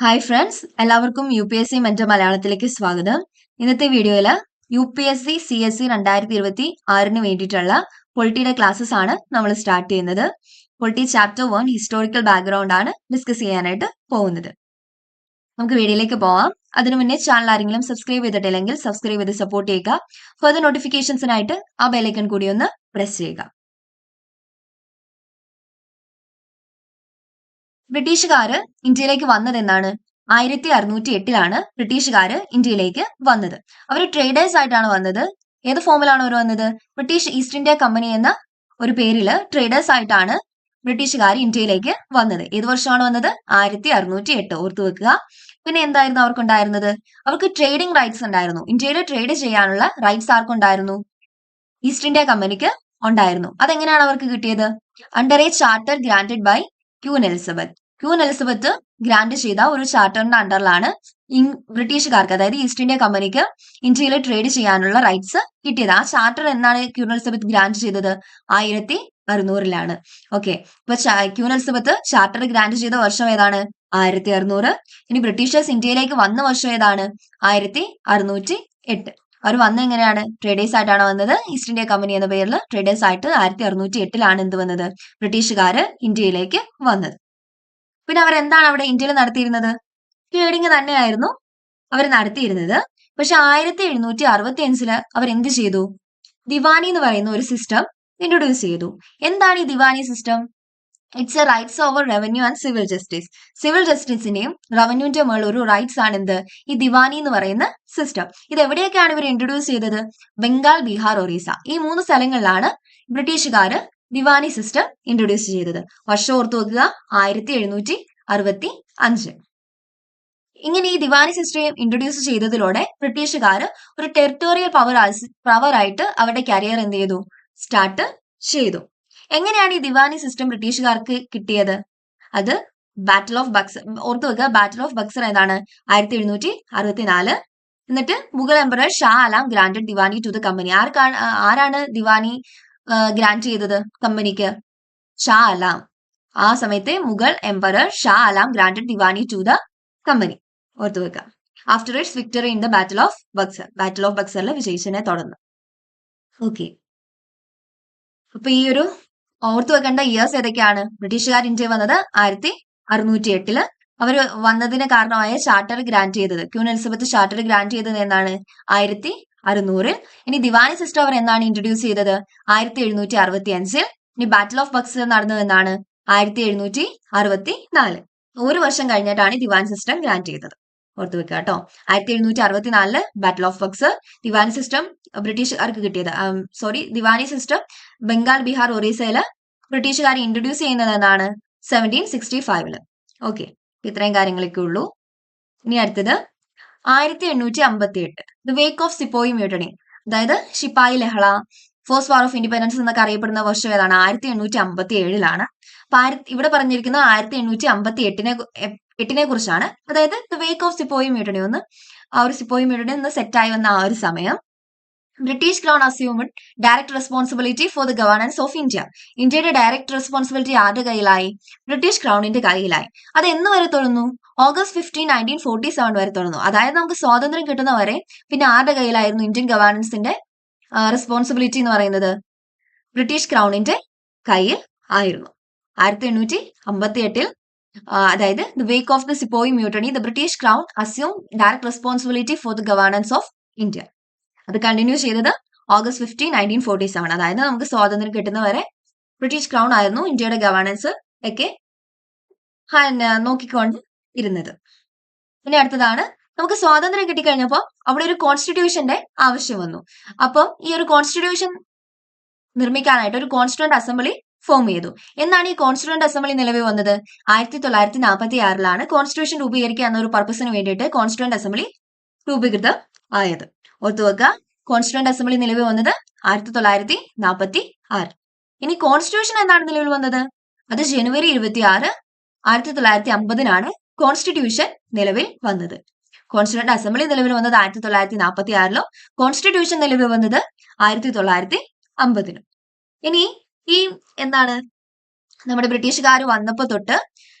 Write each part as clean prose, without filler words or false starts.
Hi friends, എല്ലാവർക്കും UPSC mentor മലയാളത്തിലേക്ക് സ്വാഗതം. ഇന്നത്തെ വീഡിയോയിൽ UPSC CSE 2026 വേണ്ടിയിട്ടുള്ള പൊളിറ്റിയുടെ ക്ലാസ്സസ് ആണ് നമ്മൾ സ്റ്റാർട്ട് ചെയ്യുന്നത്. പൊളിറ്റി ചാപ്റ്റർ 1 ഹിസ്റ്റോറിക്കൽ ബാക്ക്ഗ്രൗണ്ട് ആണ് ഡിസ്കസ് ചെയ്യാനായിട്ട് പോകുന്നത്. നമുക്ക് വീഡിയോയിലേക്ക് പോവാം. അതിനു മുന്നേ ചാനൽ ആരെങ്കിലും സബ്സ്ക്രൈബ് ചെയ്തിട്ടില്ലെങ്കിൽ സബ്സ്ക്രൈബ് ചെയ്ത് സപ്പോർട്ട് ചെയ്യുക. ഫർദർ നോട്ടിഫിക്കേഷൻസിനായിട്ട് ആ ബെല്ലൈക്കൺ കൂടി ഒന്ന് പ്രസ് ചെയ്യുക. ബ്രിട്ടീഷുകാര് ഇന്ത്യയിലേക്ക് വന്നത് എന്നാണ് 1608 ബ്രിട്ടീഷുകാര് ഇന്ത്യയിലേക്ക് വന്നത്. അവർ ട്രേഡേഴ്സ് ആയിട്ടാണ് വന്നത്. ഏത് ഫോമിലാണ് അവർ വന്നത്? ബ്രിട്ടീഷ് ഈസ്റ്റ് ഇന്ത്യ കമ്പനി എന്ന ഒരു പേരിൽ ട്രേഡേഴ്സ് ആയിട്ടാണ് ബ്രിട്ടീഷുകാർ ഇന്ത്യയിലേക്ക് വന്നത്. ഏത് വർഷമാണ് വന്നത്? 1608. ഓർത്തു വെക്കുക. പിന്നെ എന്തായിരുന്നു അവർക്കുണ്ടായിരുന്നത്? അവർക്ക് ട്രേഡിംഗ് റൈറ്റ്സ് ഉണ്ടായിരുന്നു. ഇന്ത്യയിൽ ട്രേഡ് ചെയ്യാനുള്ള റൈറ്റ്സ് ആർക്കുണ്ടായിരുന്നു? ഈസ്റ്റ് ഇന്ത്യ കമ്പനിക്ക് ഉണ്ടായിരുന്നു. അതെങ്ങനെയാണ് അവർക്ക് കിട്ടിയത്? Under a charter granted by Queen Elizabeth. Queen Elizabeth grant ചെയ്ത ഒരു ചാർട്ടറിന്റെ അണ്ടറിലാണ് ബ്രിട്ടീഷുകാർക്ക്, അതായത് ഈസ്റ്റ് ഇന്ത്യ കമ്പനിക്ക് ഇന്ത്യയിൽ ട്രേഡ് ചെയ്യാനുള്ള റൈറ്റ്സ് കിട്ടിയത്. ആ ചാർട്ടർ എന്നാണ് ക്യൂൻ എലിസബത്ത് ഗ്രാന്റ് ചെയ്തത്? 1600. ഓക്കെ, ഇപ്പൊ ക്യൂൻ എലിസബത്ത് ചാർട്ടർ ഗ്രാന്റ് ചെയ്ത വർഷം ഏതാണ്? 1600. ഇനി ബ്രിട്ടീഷേഴ്സ് ഇന്ത്യയിലേക്ക് വന്ന വർഷം ഏതാണ്? 1608. അവർ വന്നത് എങ്ങനെയാണ്? ട്രേഡേഴ്സ് ആയിട്ടാണ് വന്നത്. ഈസ്റ്റ് ഇന്ത്യ കമ്പനി എന്ന പേരിൽ ട്രേഡേഴ്സ് ആയിട്ട് 1608 എന്ത് വന്നത്? ബ്രിട്ടീഷുകാര് ഇന്ത്യയിലേക്ക് വന്നത്. പിന്നെ അവർ എന്താണ് അവിടെ ഇന്ത്യയിൽ നടത്തിയിരുന്നത്? ട്രേഡിംഗ് തന്നെയായിരുന്നു അവർ നടത്തിയിരുന്നത്. പക്ഷെ 1765 അവർ എന്ത് ചെയ്തു? ദിവാനി എന്ന് പറയുന്ന ഒരു സിസ്റ്റം ഇൻട്രൊഡ്യൂസ് ചെയ്തു. എന്താണ് ഈ Diwani system? Its a rights over revenue and civil justice. Civil ജസ്റ്റിസിന്റെയും റവന്യൂന്റെ മേൾ ഒരു റൈറ്റ്സ് ആണ് എന്ത്? ഈ ദിവാനി എന്ന് പറയുന്ന സിസ്റ്റം. ഇത് എവിടെയൊക്കെയാണ് ഇവർ ഇൻട്രൊഡ്യൂസ് ചെയ്തത്? ബംഗാൾ, ബീഹാർ, ഒറീസ ഈ 3 സ്ഥലങ്ങളിലാണ് ബ്രിട്ടീഷുകാര് ദിവാനി സിസ്റ്റം ഇൻട്രൊഡ്യൂസ് ചെയ്തത്. വർഷം ഓർത്തു വെക്കുക, 1765. ഇങ്ങനെ ഈ ദിവാനി സിസ്റ്റം ഇൻട്രൊഡ്യൂസ് ചെയ്തതിലൂടെ ബ്രിട്ടീഷുകാര് ഒരു ടെറിട്ടോറിയൽ പവർ ആയിട്ട് അവരുടെ കരിയർ എന്ത് ചെയ്തു? സ്റ്റാർട്ട് ചെയ്തു. എങ്ങനെയാണ് ഈ ദിവാനി സിസ്റ്റം ബ്രിട്ടീഷുകാർക്ക് കിട്ടിയത്? അത് ബാറ്റിൽ ഓഫ് ബക്സർ. ഓർത്തു വെക്കുക, ബാറ്റിൽ ഓഫ് ബക്സർ ഏതാണ്? 1764. എന്നിട്ട് Mughal emperor Shah Alam granted Diwani to the company. ആരാണ് ദിവാനി ഗ്രാന്റ് ചെയ്തത് കമ്പനിക്ക്? ഷാ ആലം. ആ സമയത്തെ Mughal emperor Shah Alam granted Diwani to the company. ഓർത്തു വെക്കുക. After its victory in the battle of Buxar. Battle of ബക്സറിൽ വിജയിച്ചതിനെ തുടർന്ന്. ഓക്കെ, അപ്പൊ ഈ ഒരു ഓർത്തു വെക്കേണ്ട ഇയേഴ്സ് ഏതൊക്കെയാണ്? ബ്രിട്ടീഷുകാർ ഇന്ത്യ വന്നത് 1608. അവർ വന്നതിന് കാരണമായ ചാർട്ടർ ഗ്രാന്റ് ചെയ്തത്, ക്യൂൻ എലിസബത്ത് ചാർട്ടർ ഗ്രാന്റ് ചെയ്തത് എന്നാണ്? 1600. ഇനി ദിവാനി സിസ്റ്റം അവർ എന്നാണ് ഇൻട്രൊഡ്യൂസ് ചെയ്തത്? 1765. ഇനി ബാറ്റിൽ ഓഫ് ബക്സർ നടന്നത് എന്നാണ്? 1764. ഒരു വർഷം കഴിഞ്ഞിട്ടാണ് ദിവാനി സിസ്റ്റം ഗ്രാന്റ് ചെയ്തത്. ഓർത്തു വെക്കുക കേട്ടോ. 1764 ബാറ്റിൽ ഓഫ് ബക്സർ. ദിവാനി സിസ്റ്റം ബ്രിട്ടീഷുകാർക്ക് കിട്ടിയത്, ദിവാനി സിസ്റ്റം ബംഗാൾ, ബീഹാർ, ഒറീസയില് ബ്രിട്ടീഷുകാർ ഇൻട്രൊഡ്യൂസ് ചെയ്യുന്നത് എന്നാണ്? 1765. ഓക്കെ, ഇത്രയും കാര്യങ്ങളൊക്കെ ഉള്ളൂ. ഇനി അടുത്തത് 1858 the wake of sepoy mutiny, അതായത് ശിപ്പായി ലഹള, ഫസ്റ്റ് വാർ ഓഫ് ഇൻഡിപെൻഡൻസ് എന്നൊക്കെ അറിയപ്പെടുന്ന വർഷം ഏതാണ്? 1857. അപ്പൊ ഇവിടെ പറഞ്ഞിരിക്കുന്നത് 1858 കുറിച്ചാണ്. അതായത് the wake of sepoy mutiny ആ ഒരു സിപ്പോയി മ്യൂട്ടണി ഒന്ന് സെറ്റായി വന്ന ആ ഒരു സമയം British crown assumed direct responsibility for the governance of India. ഇന്ത്യയുടെ ഡയറക്ട് റെസ്പോൺസിബിലിറ്റി ആരുടെ കയ്യിലായി? ബ്രിട്ടീഷ് ക്രൗണിന്റെ കയ്യിലായി. അത് എന്ന് വരെ തുടർന്നു? ഓഗസ്റ്റ് 15, 1947 വരെ തുടർന്നു. അതായത് നമുക്ക് സ്വാതന്ത്ര്യം കിട്ടുന്നവരെ പിന്നെ ആരുടെ കയ്യിലായിരുന്നു ഇന്ത്യൻ ഗവർണൻസിന്റെ റെസ്പോൺസിബിലിറ്റി എന്ന് പറയുന്നത്? ബ്രിട്ടീഷ് ക്രൗണിന്റെ കയ്യിൽ ആയിരുന്നു. 1858 അതായത് the wake of the sepoy mutiny the British crown assume direct responsibility for the governance of India. അത് കണ്ടിന്യൂ ചെയ്തത് ഓഗസ്റ്റ് 15, 1947. അതായത് നമുക്ക് സ്വാതന്ത്ര്യം കിട്ടുന്നവരെ ബ്രിട്ടീഷ് ക്രൗൺ ആയിരുന്നു ഇന്ത്യയുടെ ഗവർണൻസ് ഒക്കെ നോക്കിക്കൊണ്ട് ഇരുന്നത്. പിന്നെ അടുത്തതാണ്, നമുക്ക് സ്വാതന്ത്ര്യം കിട്ടിക്കഴിഞ്ഞപ്പോൾ അവിടെ ഒരു കോൺസ്റ്റിറ്റ്യൂഷന്റെ ആവശ്യം വന്നു. അപ്പം ഈ ഒരു കോൺസ്റ്റിറ്റ്യൂഷൻ നിർമ്മിക്കാനായിട്ട് ഒരു കോൺസ്റ്റിറ്റ്യൂന്റ് അസംബ്ലി ഫോം ചെയ്തു. എന്നാണ് ഈ കോൺസ്റ്റിറ്റ്യൂന്റ് അസംബ്ലി നിലവിൽ വന്നത്? 1946 കോൺസ്റ്റിറ്റ്യൂഷൻ രൂപീകരിക്കുക എന്ന ഒരു പർപ്പസിന് വേണ്ടിയിട്ട് കോൺസ്റ്റിറ്റ്യൂന്റ് അസംബ്ലി രൂപീകൃതം ആയത്. ഓർത്തു വെക്കുക, കോൺസ്റ്റിറ്റ്യൂന്റ് അസംബ്ലി നിലവിൽ വന്നത് 1946. ഇനി കോൺസ്റ്റിറ്റ്യൂഷൻ എന്നാണ് നിലവിൽ വന്നത്? അത് ജനുവരി 26, 1950 കോൺസ്റ്റിറ്റ്യൂഷൻ നിലവിൽ വന്നത്. കോൺസ്റ്റിറ്റ്യൂന്റ് അസംബ്ലി നിലവിൽ വന്നത് 1946 കോൺസ്റ്റിറ്റ്യൂഷൻ നിലവിൽ വന്നത് 1950. ഇനി ഈ എന്താണ് നമ്മുടെ ബ്രിട്ടീഷുകാർ വന്നപ്പോ തൊട്ട്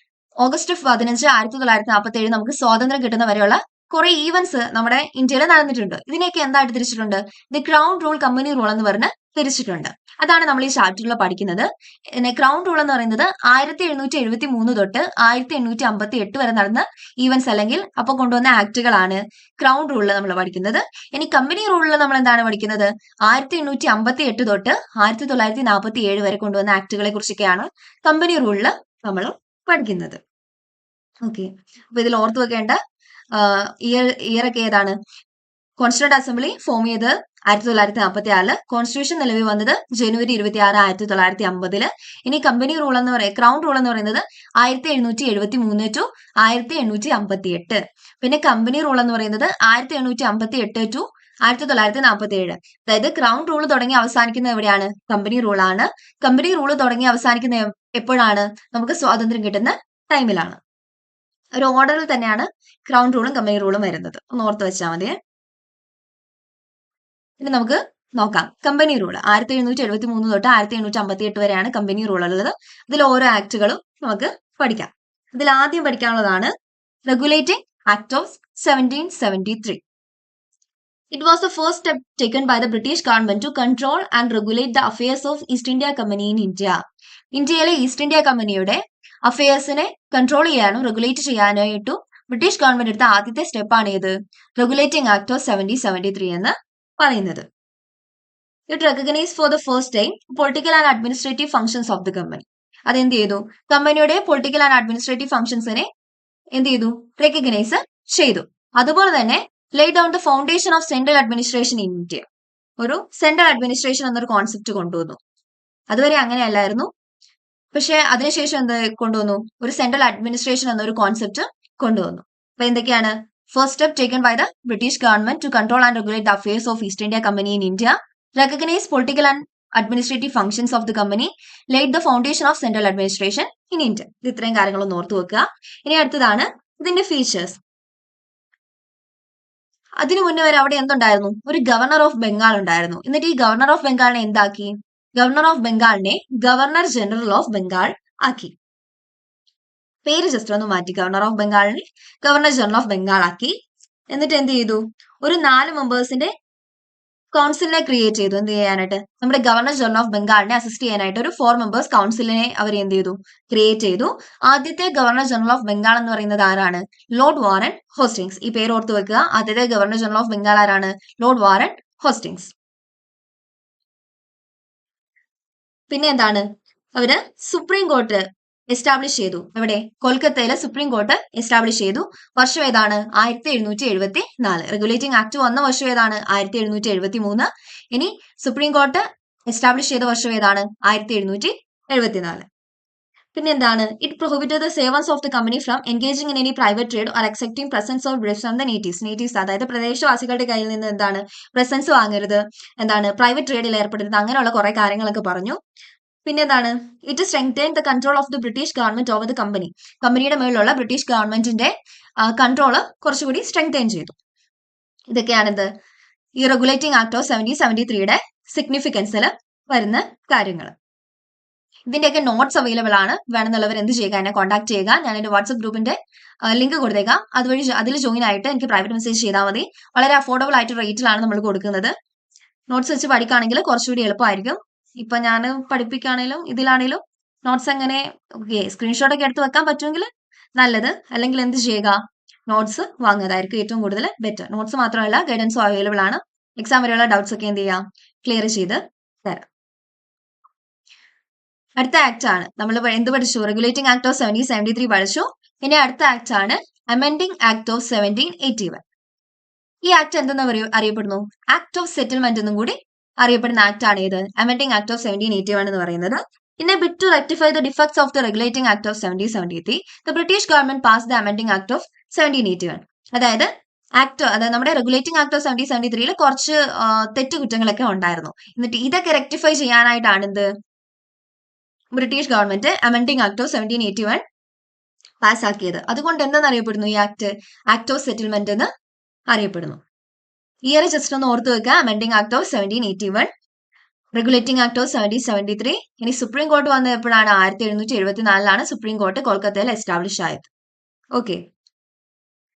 ഓഗസ്റ്റ് 15 1947 നമുക്ക് സ്വാതന്ത്ര്യം കിട്ടുന്ന വരെയുള്ള കുറെ ഈവൻസ് നമ്മുടെ ഇന്ത്യയിൽ നടന്നിട്ടുണ്ട്. ഇതിനെയൊക്കെ എന്തായിട്ട് തിരിച്ചിട്ടുണ്ട്? The crown rule, company rule എന്ന് പറഞ്ഞ് തിരിച്ചിട്ടുണ്ട്. അതാണ് നമ്മൾ ഈ ചാപ്റ്ററിൽ പഠിക്കുന്നത്. പിന്നെ ക്രൗൺ റൂൾ എന്ന് പറയുന്നത് 1773 തൊട്ട് 1858 വരെ നടന്ന ഈവൻസ് അല്ലെങ്കിൽ അപ്പൊ കൊണ്ടുവന്ന ആക്ടുകളാണ് ക്രൗൺ റൂളിൽ നമ്മൾ പഠിക്കുന്നത്. ഇനി കമ്പനി റൂളിൽ നമ്മൾ എന്താണ് പഠിക്കുന്നത്? 1858 തൊട്ട് 1947 വരെ കൊണ്ടുവന്ന ആക്ടുകളെ കുറിച്ചൊക്കെയാണ് കമ്പനി റൂളിൽ നമ്മൾ പഠിക്കുന്നത്. ഓക്കെ, അപ്പൊ ഇതിൽ ഓർത്തു വെക്കേണ്ട ഇയർ ഒക്കെ ഏതാണ്? കോൺസ്റ്റിറ്റ്യൂന്റ് അസംബ്ലി ഫോം ചെയ്ത് 1946, കോൺസ്റ്റിറ്റ്യൂഷൻ നിലവിൽ വന്നത് ജനുവരി 26, 1950. ഇനി കമ്പനി റൂൾ എന്ന് പറയുന്നത്, ക്രൗൺ റൂൾ എന്ന് പറയുന്നത് 1773 ടു 1858. പിന്നെ കമ്പനി റൂൾ എന്ന് പറയുന്നത് 1858 ടു 1947. അതായത് ക്രൗൺ റൂൾ തുടങ്ങി അവസാനിക്കുന്നത് എവിടെയാണ്? കമ്പനി റൂളാണ്. കമ്പനി റൂൾ തുടങ്ങി അവസാനിക്കുന്ന എപ്പോഴാണ്? നമുക്ക് സ്വാതന്ത്ര്യം കിട്ടുന്ന ടൈമിലാണ്. ഒരു ഓർഡറിൽ തന്നെയാണ് ക്രൗൺ റൂളും കമ്പനി റൂളും വരുന്നത്. ഒന്ന് ഓർത്ത് വെച്ചാൽ മതിയെ. ഇനി നമുക്ക് നോക്കാം കമ്പനി റൂൾ. 1773 തൊട്ട് 1858 വരെയാണ് കമ്പനി റൂൾ ഉള്ളത്. ഇതിൽ ഓരോ ആക്ടുകളും നമുക്ക് പഠിക്കാം. ഇതിൽ ആദ്യം പഠിക്കാനുള്ളതാണ് regulating act of 1773. It was the first step taken by the British government to control and regulate the affairs of East India Company in India. ഇന്ത്യയിലെ ഈസ്റ്റ് ഇന്ത്യ കമ്പനിയുടെ അഫയേഴ്സിനെ കൺട്രോൾ ചെയ്യാനും റെഗുലേറ്റ് ചെയ്യാനായിട്ടും ബ്രിട്ടീഷ് ഗവൺമെന്റ് എടുത്ത ആദ്യത്തെ സ്റ്റെപ്പാണ് ഏത്? Regulating act of 1773 എന്ന് പറയുന്നത്. It recognise for the first time political and administrative functions of the company. അതെന്ത് ചെയ്തു? കമ്പനിയുടെ പൊളിറ്റിക്കൽ ആൻഡ് അഡ്മിനിസ്ട്രേറ്റീവ് ഫംഗ്ഷൻസിനെ എന്ത് ചെയ്തു? റെക്കഗ്നൈസ് ചെയ്തു. അതുപോലെ തന്നെ lay down the foundation of central administration in India. ഒരു സെൻട്രൽ അഡ്മിനിസ്ട്രേഷൻ എന്നൊരു കോൺസെപ്റ്റ് കൊണ്ടുവന്നു. അതുവരെ അങ്ങനെയല്ലായിരുന്നു. പക്ഷെ അതിനുശേഷം എന്ത് കൊണ്ടുവന്നു? ഒരു സെൻട്രൽ അഡ്മിനിസ്ട്രേഷൻ എന്നൊരു കോൺസെപ്റ്റ് കൊണ്ടുവന്നു. അപ്പൊ എന്തൊക്കെയാണ്? First step taken by the British government to control and regulate the affairs of East India Company in India, recognise political and administrative functions of the company, laid the foundation of central administration in India. ഇത് ഇത്രയും കാര്യങ്ങളൊന്ന് ഓർത്തു വെക്കുക. ഇനി അടുത്തതാണ് ഇതിന്റെ features. അതിനു മുന്നേ വരെ അവിടെ എന്തുണ്ടായിരുന്നു? ഒരു ഗവർണർ ഓഫ് ബംഗാൾ ഉണ്ടായിരുന്നു. എന്നിട്ട് ഈ ഗവർണർ ഓഫ് ബംഗാളിനെ എന്താക്കി? ഗവർണർ ഓഫ് ബംഗാളിനെ ഗവർണർ ജനറൽ ഓഫ് ബംഗാൾ ആക്കി. പേര് ജസ്റ്റ് ഒന്ന് മാറ്റി. ഗവർണർ ഓഫ് ബംഗാളിനെ ഗവർണർ ജനറൽ ഓഫ് ബംഗാൾ ആക്കി. എന്നിട്ട് എന്ത് ചെയ്തു? ഒരു 4 മെമ്പേഴ്സിന്റെ കൗൺസിലിനെ ക്രിയേറ്റ് ചെയ്തു. എന്ത് ചെയ്യാനായിട്ട്? നമ്മുടെ ഗവർണർ ജനറൽ ഓഫ് ബംഗാളിനെ അസിസ്റ്റ് ചെയ്യാനായിട്ട് ഒരു 4 മെമ്പേഴ്സ് കൗൺസിലിനെ അവർ എന്ത് ചെയ്തു? ക്രിയേറ്റ് ചെയ്തു. ആദ്യത്തെ ഗവർണർ ജനറൽ ഓഫ് ബംഗാൾ എന്ന് പറയുന്നത് ആരാണ്? Lord Warren Hastings. ഈ പേര് ഓർത്ത് വെക്കുക. ആദ്യത്തെ ഗവർണർ ജനറൽ ഓഫ് ബംഗാൾ ആരാണ്? Lord Warren Hastings. പിന്നെ എന്താണ്? അവര് സുപ്രീം കോർട്ട് എസ്റ്റാബ്ലിഷ് ചെയ്തു. എവിടെ? കൊൽക്കത്തയിലെ സുപ്രീം കോർട്ട് എസ്റ്റാബ്ലിഷ് ചെയ്തു. വർഷം ഏതാണ്? 1774. റെഗുലേറ്റിംഗ് ആക്ട് വന്ന വർഷം ഏതാണ്? 1773. ഇനി സുപ്രീം കോർട്ട് എസ്റ്റാബ്ലിഷ് ചെയ്ത വർഷം ഏതാണ്? 1774. പിന്നെ എന്താണ്? It prohibited the servants of the company from engaging in any private trade or accepting presents of goods from the natives. അതായത് പ്രദേശവാസികളുടെ കയ്യിൽ നിന്ന് എന്താണ്? പ്രസൻസ് വാങ്ങരുത്, എന്താണ്? പ്രൈവറ്റ് ട്രേഡിൽ ഏർപ്പെടരുത്, അങ്ങനെയുള്ള കുറെ കാര്യങ്ങളൊക്കെ പറഞ്ഞു. പിന്നെ എന്താണ്? It strengthen the control of the British government over the company. കമ്പനിയുടെ മേലുള്ള ബ്രിട്ടീഷ് ഗവൺമെന്റിന്റെ കൺട്രോള് കുറച്ചുകൂടി സ്ട്രെങ്തൻ ചെയ്തു. ഇതൊക്കെയാണിത് ഈ റെഗുലേറ്റിംഗ് ആക്ട് ഓഫ് 1773യുടെ സിഗ്നിഫിക്കൻസിൽ വരുന്ന കാര്യങ്ങൾ. ഇതിന്റെയൊക്കെ നോട്ട്സ് അവൈലബിൾ ആണ്. വേണമെന്നുള്ളവർ എന്ത് ചെയ്യുക? എന്നെ കോൺടാക്ട് ചെയ്യുക. ഞാൻ എന്റെ വാട്സ്ആപ്പ് ഗ്രൂപ്പിന്റെ ലിങ്ക് കൊടുത്തേക്കാം. അതുവഴി അതിൽ ജോയിൻ ആയിട്ട് എനിക്ക് പ്രൈവറ്റ് മെസ്സേജ് ചെയ്താൽ മതി. വളരെ അഫോർഡബിൾ ആയിട്ട് റേറ്റിലാണ് നമ്മൾ കൊടുക്കുന്നത്. നോട്ട്സ് വെച്ച് പഠിക്കുകയാണെങ്കിൽ കുറച്ചുകൂടി എളുപ്പമായിരിക്കും. ഇപ്പൊ ഞാൻ പഠിപ്പിക്കുകയാണെങ്കിലും ഇതിലാണെങ്കിലും നോട്ട്സ് എങ്ങനെ സ്ക്രീൻഷോട്ട് ഒക്കെ എടുത്ത് വെക്കാൻ പറ്റുമെങ്കിൽ നല്ലത്. അല്ലെങ്കിൽ എന്ത് ചെയ്യുക? നോട്ട്സ് വാങ്ങുന്നതായിരിക്കും ഏറ്റവും കൂടുതൽ ബെറ്റർ. നോട്ട്സ് മാത്രമല്ല ഗൈഡൻസും അവൈലബിൾ ആണ്. എക്സാം വരെയുള്ള ഡൗട്ട്സ് ഒക്കെ എന്ത് ചെയ്യാം? ക്ലിയർ ചെയ്ത് തരാം. അടുത്ത ആക്ട് ആണ് നമ്മൾ എന്ത് പഠിച്ചു? റെഗുലേറ്റിംഗ് ആക്ട് ഓഫ് 1773 പഠിച്ചു. ഇനി അടുത്ത ആക്ട് ആണ് അമെൻഡിംഗ് ആക്ട് ഓഫ് 1781. ഈ ആക്ട് എന്തെന്ന് അറിയപ്പെടുന്നു? ആക്ട് ഓഫ് സെറ്റിൽമെന്റ് എന്നും കൂടി അറിയപ്പെടുന്ന ആക്ട് ആണ് ഏത്? അമെൻഡിംഗ് ആക്ട് ഓഫ് 1781 എന്ന് പറയുന്നത്. In a bid to rectify the defects of the regulating act of 1773, the British government passed the amending act of 1781. അതായത് നമ്മുടെ റെഗുലേറ്റിംഗ് ആക്ട് ഓഫ് 1773 കുറച്ച് തെറ്റുകുറ്റങ്ങളൊക്കെ ഉണ്ടായിരുന്നു. എന്നിട്ട് ഇതൊക്കെ റെക്ടിഫൈ ചെയ്യാനായിട്ടാണ് എന്ത് British government amending act of 1781 പാസ്സാക്കിയത്. അതുകൊണ്ട് എന്തെന്ന് അറിയപ്പെടുന്നു? ഈ ആക്ട് ഓഫ് സെറ്റിൽമെന്റ് എന്ന് അറിയപ്പെടുന്നു. ഇയർ ജസ്റ്റ് ഒന്ന് ഓർത്ത് വെക്കുക. Amending act of 1781. Regulating act of 1773. ഇനി സുപ്രീം കോർട്ട് വന്നത് എപ്പോഴാണ്? 1774 സുപ്രീം കോർട്ട് കൊൽക്കത്തയിൽ എസ്റ്റാബ്ലിഷ് ആയത്. ഓക്കെ,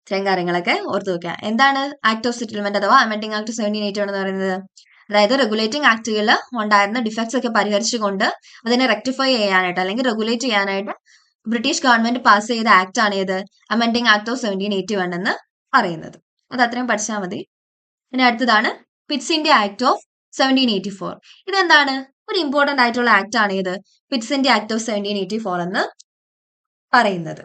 ഇത്രയും കാര്യങ്ങളൊക്കെ ഓർത്തു വെക്കാം. എന്താണ് ആക്ട് ഓഫ് സെറ്റിൽമെന്റ് അഥവാ അമെൻഡിംഗ് ആക്ട് 1781 എന്ന് പറയുന്നത്? അതായത് റെഗുലേറ്റിംഗ് ആക്ടുകളിൽ ഉണ്ടായിരുന്ന ഡിഫക്ട്സ് ഒക്കെ പരിഹരിച്ചുകൊണ്ട് അതിനെ റെക്ടിഫൈ ചെയ്യാനായിട്ട് അല്ലെങ്കിൽ റെഗുലേറ്റ് ചെയ്യാനായിട്ട് ബ്രിട്ടീഷ് ഗവൺമെന്റ് പാസ് ചെയ്ത ആക്ട് ആണ് ഏത്? അമെൻഡിംഗ് ആക്ട് ഓഫ് 1781 എന്ന് പറയുന്നത്. അത് അത്രയും പഠിച്ചാൽ മതി. ഇനി അടുത്തതാണ് പിറ്റ്സ് ഇന്ത്യ ആക്ട് ഓഫ് 1784. ഇതെന്താണ്? ഒരു ഇമ്പോർട്ടന്റ് ആയിട്ടുള്ള ആക്ട് ആണ് ഇത് പിറ്റ്സ് ഇന്ത്യ ആക്ട് ഓഫ് 1784 എന്ന് പറയുന്നത്.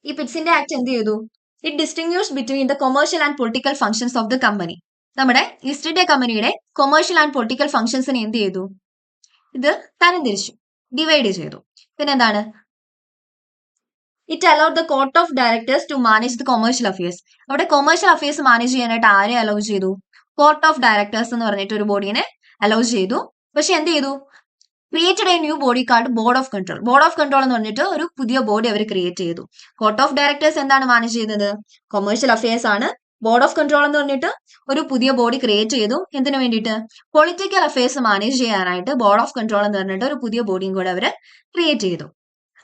ഈ പിറ്റ്സ് ഇന്ത്യ ആക്ട് എന്ത് ചെയ്തു? It distinguish between the commercial and political functions of the company. നമ്മുടെ ഈസ്റ്റ് ഇന്ത്യ കമ്പനിയുടെ കൊമേഴ്ഷ്യൽ ആൻഡ് പൊളിറ്റിക്കൽ ഫംഗ്ഷൻസിനെ എന്ത് ചെയ്തു? ഇത് തരംതിരിച്ചു, ഡിവൈഡ് ചെയ്തു. പിന്നെ എന്താണ്? It allowed the Court of Directors to manage the commercial affairs. അവിടെ കൊമേഴ്ഷ്യൽ അഫയേഴ്സ് മാനേജ് ചെയ്യാനായിട്ട് ആരെ അലൗ ചെയ്തു? കോർട്ട് ഓഫ് ഡയറക്ടേഴ്സ് എന്ന് പറഞ്ഞിട്ട് ഒരു ബോഡീനെ അലൗ ചെയ്തു. പക്ഷെ എന്ത് ചെയ്തു? Created a new body called board of control. Board of control എന്ന് പറഞ്ഞിട്ട് ഒരു പുതിയ ബോഡി അവർ ക്രിയേറ്റ് ചെയ്തു. കോർട്ട് ഓഫ് ഡയറക്ടേഴ്സ് എന്താണ് മാനേജ് ചെയ്യുന്നത്? കൊമേഴ്ഷ്യൽ അഫയേഴ്സ് ആണ്. ബോർഡ് ഓഫ് കൺട്രോൾ എന്ന് പറഞ്ഞിട്ട് ഒരു പുതിയ ബോഡി ക്രിയേറ്റ് ചെയ്തു. എന്തിനു വേണ്ടിയിട്ട്? പൊളിറ്റിക്കൽ അഫയേഴ്സ് മാനേജ് ചെയ്യാനായിട്ട് ബോർഡ് ഓഫ് കൺട്രോൾ എന്ന് പറഞ്ഞിട്ട് ഒരു പുതിയ ബോഡിയും കൂടെ അവർ ക്രിയേറ്റ് ചെയ്തു.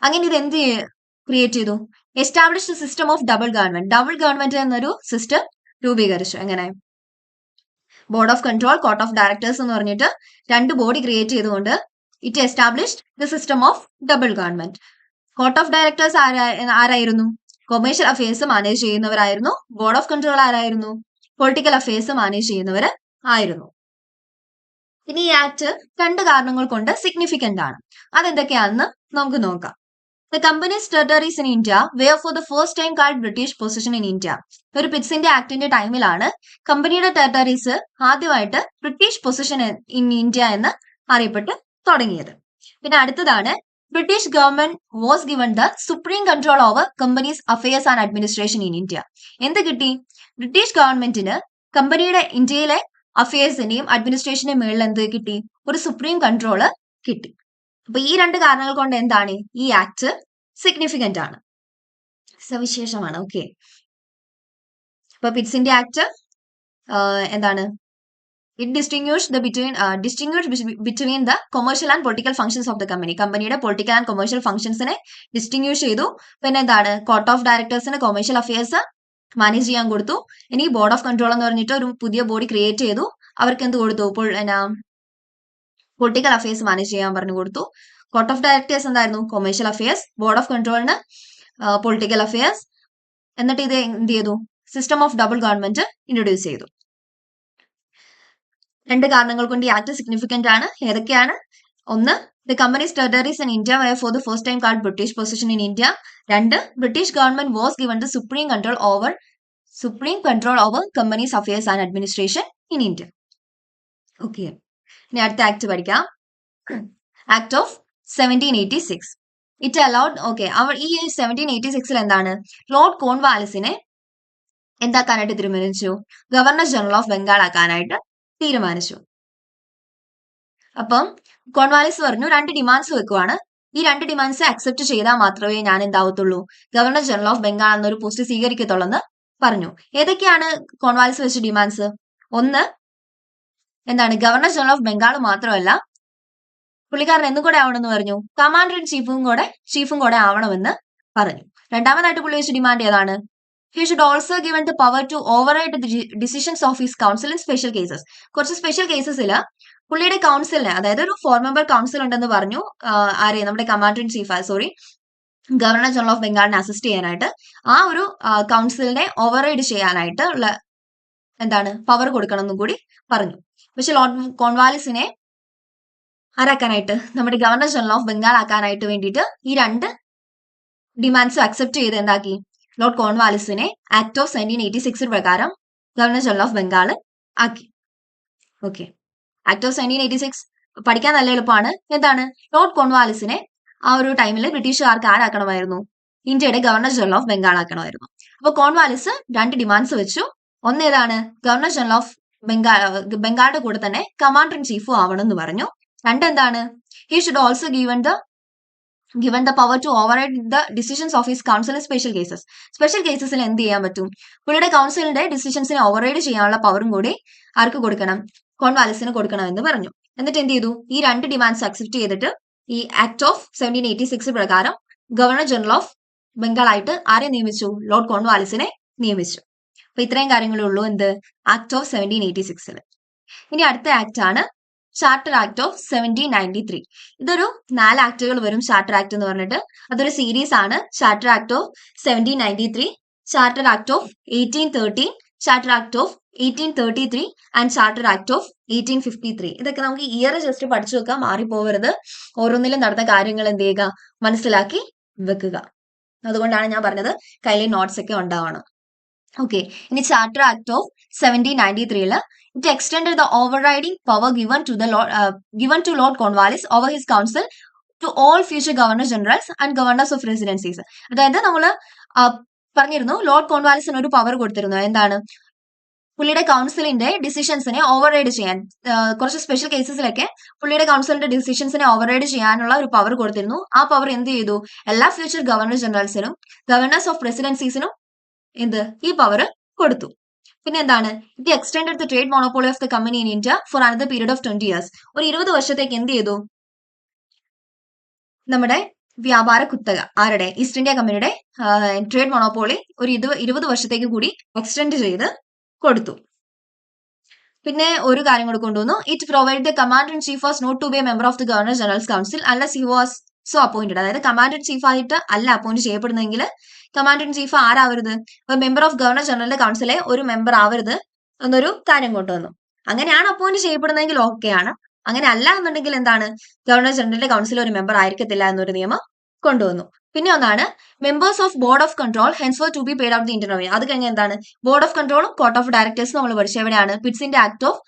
അങ്ങനെ ഇത് എന്ത് ക്രിയേറ്റ് ചെയ്തു? Establish system of double government. Double government എന്നൊരു സിസ്റ്റം രൂപീകരിച്ചു. എങ്ങനെ? Board of control, court of directors എന്ന് പറഞ്ഞിട്ട് രണ്ട് ബോഡി ക്രിയേറ്റ് ചെയ്തുകൊണ്ട് it established the system of double government. Court of directors ആരായിരുന്നു? കൊമേഴ്ഷ്യൽ അഫയേഴ്സ് മാനേജ് ചെയ്യുന്നവരായിരുന്നു. ബോർഡ് ഓഫ് കൺട്രോൾ ആരായിരുന്നു? പൊളിറ്റിക്കൽ അഫയേഴ്സ് മാനേജ് ചെയ്യുന്നവർ ആയിരുന്നു. ഇനി ഈ ആക്ട് രണ്ട് കാരണങ്ങൾ കൊണ്ട് സിഗ്നിഫിക്കന്റ് ആണ്. അതെന്തൊക്കെയാണെന്ന് നമുക്ക് നോക്കാം. The company's territories in India were for the first time called British possession in India. ഒരു പിറ്റ്സ് ഇന്ത്യ ആക്ടിന്റെ ടൈമിലാണ് കമ്പനിയുടെ ടെറിട്ടറീസ് ആദ്യമായിട്ട് ബ്രിട്ടീഷ് പൊസിഷൻ ഇൻ ഇന്ത്യ എന്ന് അറിയപ്പെട്ട് തുടങ്ങിയത്. പിന്നെ അടുത്തതാണ് British government was given the supreme control over company's affairs and administration in India. എന്ത് കിട്ടി? ബ്രിട്ടീഷ് ഗവൺമെന്റിന് കമ്പനിയുടെ ഇന്ത്യയിലെ അഫയേഴ്സിന്റെയും അഡ്മിനിസ്ട്രേഷന്റെയും മേളിൽ എന്ത് കിട്ടി? ഒരു സുപ്രീം കൺട്രോള് കിട്ടി. അപ്പൊ ഈ രണ്ട് കാരണങ്ങൾ കൊണ്ട് എന്താണ് ഈ ആക്ട് സിഗ്നിഫിക്കന്റ് ആണ്, സവിശേഷമാണ്. ഓക്കെ, അപ്പൊ പിറ്റ്സ് ഇന്ത്യ ആക്ട് എന്താണ്? It distinguish between the commercial and political functions of the company. കമ്പനിയുടെ പൊളിറ്റിക്കൽ ആൻഡ് കൊമേഴ്ഷ്യൽ ഫംഗ്ഷൻസിനെ ഡിസ്റ്റിങ്വിഷ് ചെയ്തു. പിന്നെ എന്താണ്? കോർട്ട് ഓഫ് ഡയറക്ടേഴ്സിന് കൊമേഴ്ഷ്യൽ അഫയേഴ്സ് മാനേജ് ചെയ്യാൻ കൊടുത്തു. ഇനി ബോർഡ് ഓഫ് കൺട്രോൾ എന്ന് പറഞ്ഞിട്ട് ഒരു പുതിയ ബോഡി ക്രിയേറ്റ് ചെയ്തു. അവർക്ക് എന്ത് കൊടുത്തു? പൊളിറ്റിക്കൽ അഫയേഴ്സ് മാനേജ് ചെയ്യാൻ പറഞ്ഞു കൊടുത്തു. കോർട്ട് ഓഫ് ഡയറക്ടേഴ്സ് എന്തായിരുന്നു? Commercial affairs. ബോർഡ് ഓഫ് കൺട്രോളിന് പൊളിറ്റിക്കൽ അഫയേഴ്സ്. എന്നിട്ട് ഇത് എന്ത് ചെയ്തു? System of double government introduce ചെയ്തു. രണ്ട് കാരണങ്ങൾ കൊണ്ട് ഈ ആക്ട് സിഗ്നിഫിക്കന്റ് ആണ്. ഏതൊക്കെയാണ്? ഒന്ന്, the company's territories in India were for the first time called British possession in India. രണ്ട്, British government was given the supreme control over company's affairs and administration in India. Okay, ഇനി അടുത്ത act പഠിക്കാം. Act of 1786. It allowed, okay, ഈ 1786 എന്താണ്? Lord കോൺവാലിസിനെ എന്താക്കാനായിട്ട് തീരുമാനിച്ചു? Governor general of Bengal ആക്കാനായിട്ട് തീരുമാനിച്ചു. അപ്പം കോൺവാലിസ് പറഞ്ഞു രണ്ട് ഡിമാൻഡ്സ് വെക്കുവാണ്. ഈ രണ്ട് ഡിമാൻഡ്സ് അക്സെപ്റ്റ് ചെയ്താൽ മാത്രമേ ഞാൻ എന്താവത്തുള്ളൂ? ഗവർണർ ജനറൽ ഓഫ് ബംഗാൾ എന്നൊരു പോസ്റ്റ് സ്വീകരിക്കത്തുള്ളൂ എന്ന് പറഞ്ഞു. ഏതൊക്കെയാണ് കോൺവാലിസ് വെച്ച ഡിമാൻഡ്സ്? ഒന്ന്, എന്താണ്? ഗവർണർ ജനറൽ ഓഫ് ബംഗാൾ മാത്രമല്ല, പുള്ളിക്കാരൻ എന്തും കൂടെ ആവണമെന്ന് പറഞ്ഞു? കമാൻഡർ ഇൻ ചീഫും കൂടെ ആവണമെന്ന് പറഞ്ഞു. രണ്ടാമതായിട്ട് പുള്ളി വെച്ച ഡിമാൻഡ് ഏതാണ്? He should also given the power to override the decisions of his council in special cases. കുറച്ച് സ്പെഷ്യൽ കേസസിൽ പുള്ളിയുടെ കൗൺസിലിനെ, അതായത് ഒരു 4 മെമ്പർ കൗൺസിൽ ഉണ്ടെന്ന് പറഞ്ഞു. ആരെ? നമ്മുടെ commander in chief, sorry, governor general of ബംഗാളിനെ അസിസ്റ്റ് ചെയ്യാനായിട്ട് ആ ഒരു കൗൺസിലിനെ ഓവർറൈഡ് ചെയ്യാനായിട്ട് ഉള്ള എന്താണ് പവർ കൊടുക്കണം എന്നും കൂടി പറഞ്ഞു. പക്ഷെ ലോർഡ് കോൺവാലിസിനെ ആരാക്കാനായിട്ട്? നമ്മുടെ ഗവർണർ ജനറൽ ഓഫ് ബംഗാൾ ആക്കാനായിട്ട് വേണ്ടിയിട്ട് ഈ രണ്ട് ഡിമാൻഡ്സും അക്സെപ്റ്റ് ചെയ്ത് എന്താക്കി? ലോർഡ് കോൺവാലിസിനെ ആക്ട് ഓഫ് 1786 പ്രകാരം ഗവർണർ ജനറൽ ഓഫ് ബംഗാൾ ആക്കി. ഓക്കെ, ആക്ട് ഓഫ് 1786 പഠിക്കാൻ നല്ല എളുപ്പമാണ്. എന്താണ്? ലോർഡ് കോൺവാലിസിനെ ആ ഒരു ടൈമിൽ ബ്രിട്ടീഷുകാർക്ക് ആരാക്കണമായിരുന്നു? ഇന്ത്യയുടെ ഗവർണർ ജനറൽ ഓഫ് ബംഗാൾ ആക്കണമായിരുന്നു. അപ്പൊ കോൺവാലിസ് രണ്ട് ഡിമാൻഡ്സ് വെച്ചു. ഒന്ന് ഏതാണ്? ഗവർണർ ജനറൽ ഓഫ് ബംഗാളിന്റെ കൂടെ തന്നെ കമാൻഡർ ഇൻ ചീഫും ആവണം എന്ന് പറഞ്ഞു. രണ്ടെന്താണ്? He should also given the power to override the decisions of his council in special cases. Special കേസസിൽ എന്ത് ചെയ്യാൻ പറ്റും? പുള്ളിയുടെ കൗൺസിലിന്റെ ഡിസിഷൻസിനെ ഓവർറൈഡ് ചെയ്യാനുള്ള പവറും കൂടി ആർക്ക് കൊടുക്കണം? കോൺവാലിസിന് കൊടുക്കണമെന്ന് പറഞ്ഞു. എന്നിട്ട് എന്ത് ചെയ്തു? ഈ രണ്ട് ഡിമാൻഡ്സ് അക്സെപ്റ്റ് ചെയ്തിട്ട് ഈ ആക്ട് ഓഫ് 1786 പ്രകാരം ഗവർണർ ജനറൽ ഓഫ് ബംഗാൾ ആയിട്ട് ആരെ നിയമിച്ചു? ലോർഡ് കോൺവാലിസിനെ നിയമിച്ചു. അപ്പൊ ഇത്രയും കാര്യങ്ങളേ ഉള്ളൂ എന്ത് ആക്ട് ഓഫ് 1786. ഇനി അടുത്ത ആക്ട് ആണ് ചാർട്ടർ ആക്ട് ഓഫ് 1793. ഇതൊരു 4 ആക്ടുകൾ വരും ചാർട്ടർ ആക്ട് എന്ന് പറഞ്ഞിട്ട്. അതൊരു സീരീസ് ആണ്. Charter act of 1793, charter act of 1813, charter act of 1833 and charter act of 1853. ഇതൊക്കെ നമുക്ക് ഇയർ ജസ്റ്റ് പഠിച്ചു വെക്കാം, മാറിപ്പോവരുത്. ഓരോന്നിലും നടന്ന കാര്യങ്ങൾ എന്ത് ചെയ്യുക, മനസ്സിലാക്കി വെക്കുക. അതുകൊണ്ടാണ് ഞാൻ പറഞ്ഞത് കയ്യിൽ നോട്ട്സ് ഒക്കെ ഉണ്ടാവണം. ഓക്കെ, ഇനി charter act of 1793 it extended the overriding power given to Lord Cornwallis over his council to all future governor generals and governors of residencies. അതായത് നമ്മള് പറഞ്ഞിരുന്നു ലോർഡ് കോൺവാലിസിന് ഒരു പവർ കൊടുത്തിരുന്നു. എന്താണ്? പുള്ളിയുടെ കൗൺസിലിന്റെ ഡിസിഷൻസിനെ ഓവർറൈഡ് ചെയ്യാൻ, കുറച്ച് സ്പെഷ്യൽ കേസസിലൊക്കെ പുള്ളിയുടെ കൗൺസിലിന്റെ ഡിസിഷൻസിനെ ഓവർറൈഡ് ചെയ്യാനുള്ള ഒരു പവർ കൊടുത്തിരുന്നു. ആ പവർ എന്ത് ചെയ്തു? എല്ലാ ഫ്യൂച്ചർ ഗവർണർ ജനറൽസിനും ഗവർണേഴ്സ് ഓഫ് പ്രസിഡൻസീസിനും ഈ പവർ കൊടുത്തു. പിന്നെ എന്താണ്? ഇത് extended the trade monopoly of the company in India for another period of 20 years. ഒരു 20 വർഷത്തേക്ക് എന്ത് ചെയ്തു? നമ്മുടെ വ്യാപാര കുത്തക ആരുടെ? ഈസ്റ്റ് ഇന്ത്യ കമ്പനിയുടെ ട്രേഡ് മോണോപോളി ഒരു 20 വർഷത്തേക്ക് കൂടി എക്സ്റ്റെൻഡ് ചെയ്ത് കൊടുത്തു. പിന്നെ ഒരു കാര്യം കൂടെ കൊണ്ടുവന്നു. It provide the commander in chief was not to be a member of the governor general's council unless he was so appointed. അതായത് കമാൻഡർ ഇൻ ചീഫ് ആയിട്ട് അല്ല അപ്പോയിന്റ് ചെയ്യപ്പെടുന്നെങ്കിൽ കമാൻഡർ ഇൻ ചീഫ് ആരാവരുത്? മെമ്പർ ഓഫ് ഗവർണർ ജനറലിന്റെ കൗൺസിലെ ഒരു member ആവരുത് എന്നൊരു കാര്യം കൊണ്ടുവന്നു. അങ്ങനെയാണ് അപ്പോയിന്റ് ചെയ്യപ്പെടുന്നതെങ്കിൽ ഓക്കെയാണ്. അങ്ങനെ അല്ല എന്നുണ്ടെങ്കിൽ എന്താണ്? ഗവർണർ ജനറലിന്റെ കൗൺസിൽ ഒരു മെമ്പർ ആയിരിക്കത്തില്ല എന്നൊരു നിയമം കൊണ്ടുവന്നു. പിന്നെ ഒന്നാണ് members of board of control henceforth to be paid out the Indian revenue. അത് കഴിഞ്ഞ എന്താണ്? ബോർഡ് ഓഫ് കൺട്രോളും കോർട്ട് ഓഫ് ഡയറക്ടേഴ്സും നമ്മൾ പഠിച്ചു. എവിടെയാണ്? പിറ്റ്സിന്റെ ആക്ട് ഓഫ്